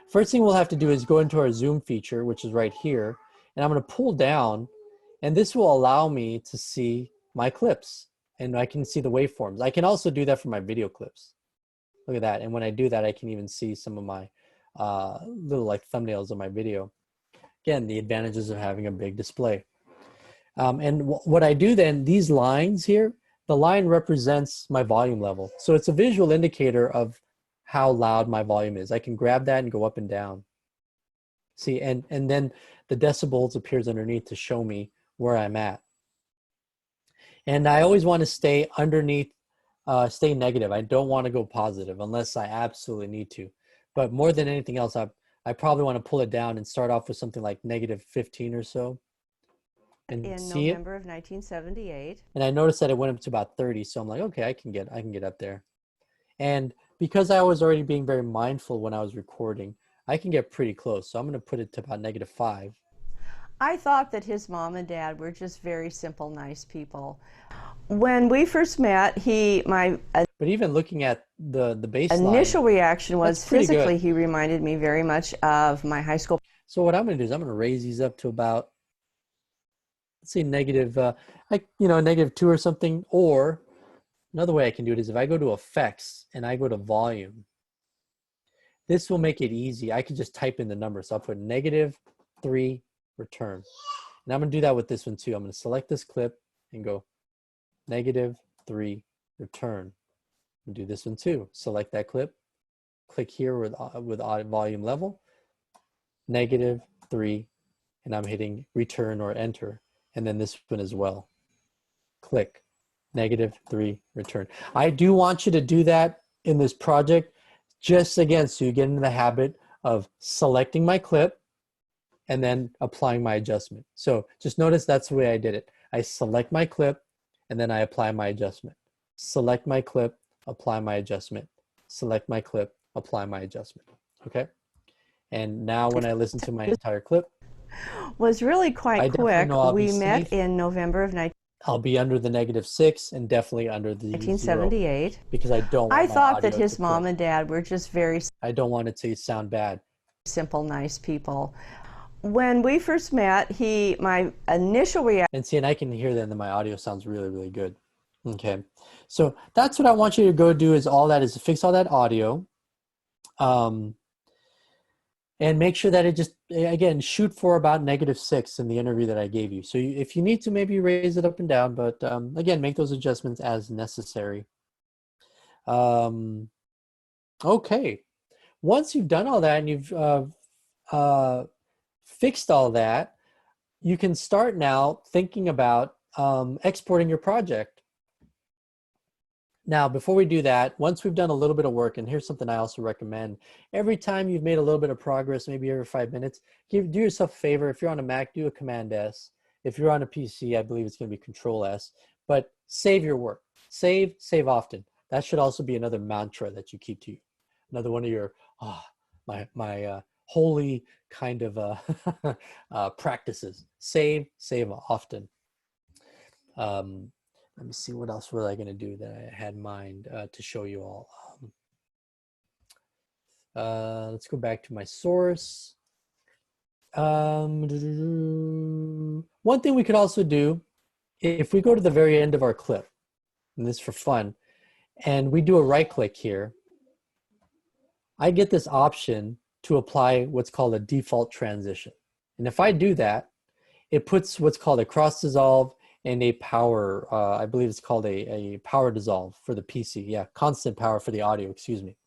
First thing we'll have to do is go into our zoom feature, which is right here, and I'm going to pull down, and this will allow me to see my clips, and I can see the waveforms. I can also do that for my video clips. Look at that, and when I do that, I can even see some of my little like thumbnails of my video. Again, the advantages of having a big display. And what I do then, these lines here, the line represents my volume level. So it's a visual indicator of how loud my volume is. I can grab that and go up and down. See, and then the decibels appears underneath to show me where I'm at. And I always want to stay underneath, stay negative. I don't want to go positive unless I absolutely need to. But more than anything else, I probably want to pull it down and start off with something like -15 or so. And in see November of 1978. And I noticed that it went up to about 30. So I'm like, okay, I can get up there. And because I was already being very mindful when I was recording, I can get pretty close. So I'm going to put it to about -5. I thought that his mom and dad were just very simple, nice people. When we first met, but even looking at the baseline, initial reaction was physically good. he reminded me very much of my high school. So what I'm going to do is I'm going to raise these up to about, let's say negative, -2 or something. Or another way I can do it is if I go to effects and I go to volume, this will make it easy. I can just type in the number. So I'll put -3 return. And I'm going to do that with this one too. I'm going to select this clip and go -3 return. And do this one too. Select that clip. Click here with volume level. -3. And I'm hitting return or enter. And then this one as well. Click. -3 return. I do want you to do that in this project, just again, so you get into the habit of selecting my clip and then applying my adjustment. So just notice that's the way I did it. I select my clip and then I apply my adjustment. Select my clip, apply my adjustment. Select my clip, apply my adjustment. Okay? And now when I listen to my entire clip, was really quite quick. We met in November of I'll be under the -6 and definitely under the 1978 0, because I don't want I my thought that audio his to mom clip. and dad were just very I don't want it to sound bad. simple, nice people. When we first met, my initial reaction. And see, and I can hear then that my audio sounds really, really good. Okay, so that's what I want you to go do is fix all that audio. And make sure that it just, again, shoot for about -6 in the interview that I gave you. So if you need to, maybe raise it up and down, but again, make those adjustments as necessary. Okay, once you've done all that and you've fixed all that, you can start now thinking about exporting your project. Now, before we do that, once we've done a little bit of work, and here's something I also recommend, every time you've made a little bit of progress, maybe every 5 minutes, do yourself a favor. If you're on a Mac, do a Command S. If you're on a PC, I believe it's going to be Control S. But save your work. Save often. That should also be another mantra that you keep to you. Another one of your, my holy kind of practices. Save often. Let me see, what else was I going to do that I had in mind to show you all. Let's go back to my source. One thing we could also do, if we go to the very end of our clip, and this is for fun, and we do a right click here, I get this option to apply what's called a default transition. And if I do that, it puts what's called a cross dissolve and a power, I believe it's called a power dissolve for the PC. Yeah, constant power for the audio, excuse me.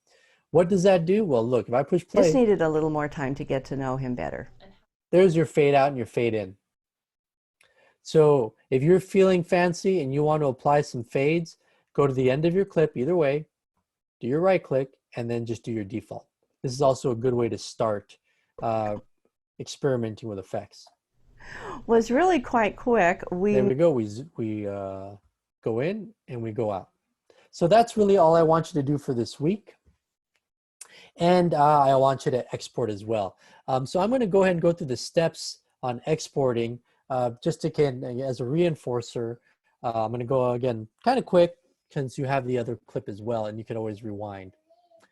What does that do? Well, look, if I push play. Just needed a little more time to get to know him better. There's your fade out and your fade in. So if you're feeling fancy and you want to apply some fades, go to the end of your clip either way, do your right click, and then just do your default. This is also a good way to start experimenting with effects. Was really quite quick. There we go. We go in and we go out. So that's really all I want you to do for this week. And I want you to export as well. So I'm going to go ahead and go through the steps on exporting just again as a reinforcer. I'm going to go again kind of quick since you have the other clip as well, and you can always rewind.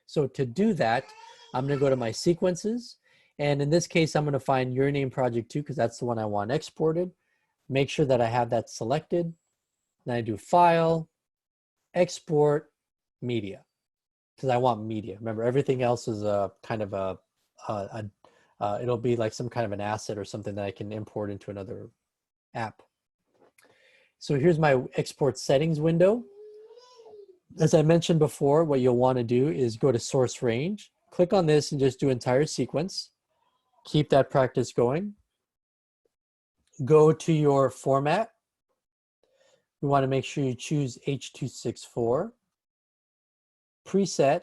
So to do that, I'm going to go to my sequences. And in this case, I'm going to find Your Name Project 2 because that's the one I want exported. Make sure that I have that selected. Then I do File, Export, Media, because I want media. Remember, everything else is a kind of it'll be like some kind of an asset or something that I can import into another app. So here's my export settings window. As I mentioned before, what you'll want to do is go to source range, click on this and just do entire sequence. Keep that practice going. Go to your format. We want to make sure you choose H.264. Preset,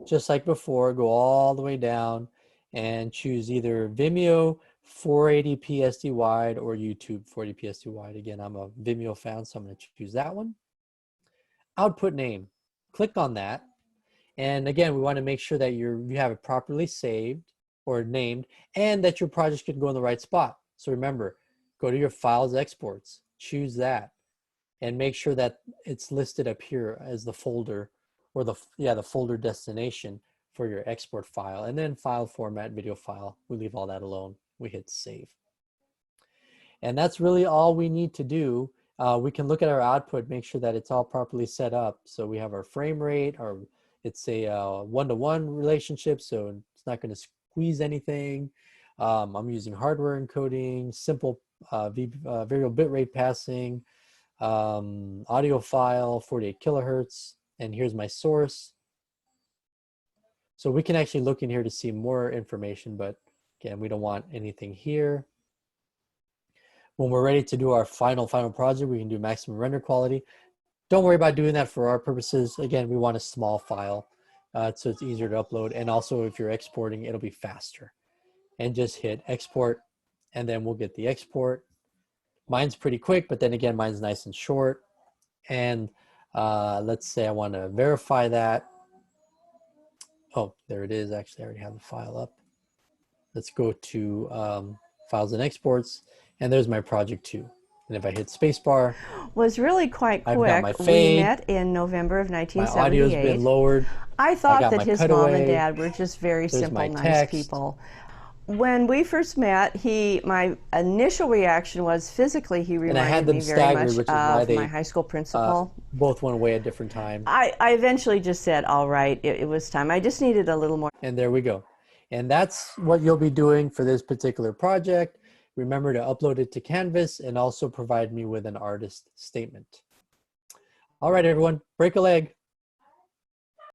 just like before, go all the way down and choose either Vimeo 480p SD wide or YouTube 480p SD wide. Again, I'm a Vimeo fan, so I'm going to choose that one. Output name, click on that. And again, we want to make sure that you have it properly saved or named and that your project can go in the right spot. So remember, go to your files exports, choose that, and make sure that it's listed up here as the folder, or the folder destination for your export file. And then file format, video file, we leave all that alone. We hit save. And that's really all we need to do. We can look at our output, make sure that it's all properly set up. So we have our frame rate, it's a one-to-one relationship, so it's not going to squeeze anything. I'm using hardware encoding, simple variable bitrate passing, audio file, 48 kilohertz, and here's my source. So we can actually look in here to see more information, but again, we don't want anything here. When we're ready to do our final project, we can do maximum render quality. Don't worry about doing that for our purposes. Again, we want a small file, so it's easier to upload. And also if you're exporting, it'll be faster. And just hit export, and then we'll get the export. Mine's pretty quick, but then again, mine's nice and short. And let's say I want to verify that. Oh, there it is. Actually, I already have the file up. Let's go to files and exports, and there's my project 2. And if I hit spacebar, was really quite quick. I've got my fade. We met in November of 1978. My audio's been lowered. I thought that his cutaway. mom and dad were just very There's simple, my nice text. people. When we first met, my initial reaction was physically he reminded me very much of my high school principal. Both went away at different times. I eventually just said, all right, it was time. I just needed a little more. And there we go. And that's what you'll be doing for this particular project. Remember to upload it to Canvas and also provide me with an artist statement. All right, everyone, break a leg.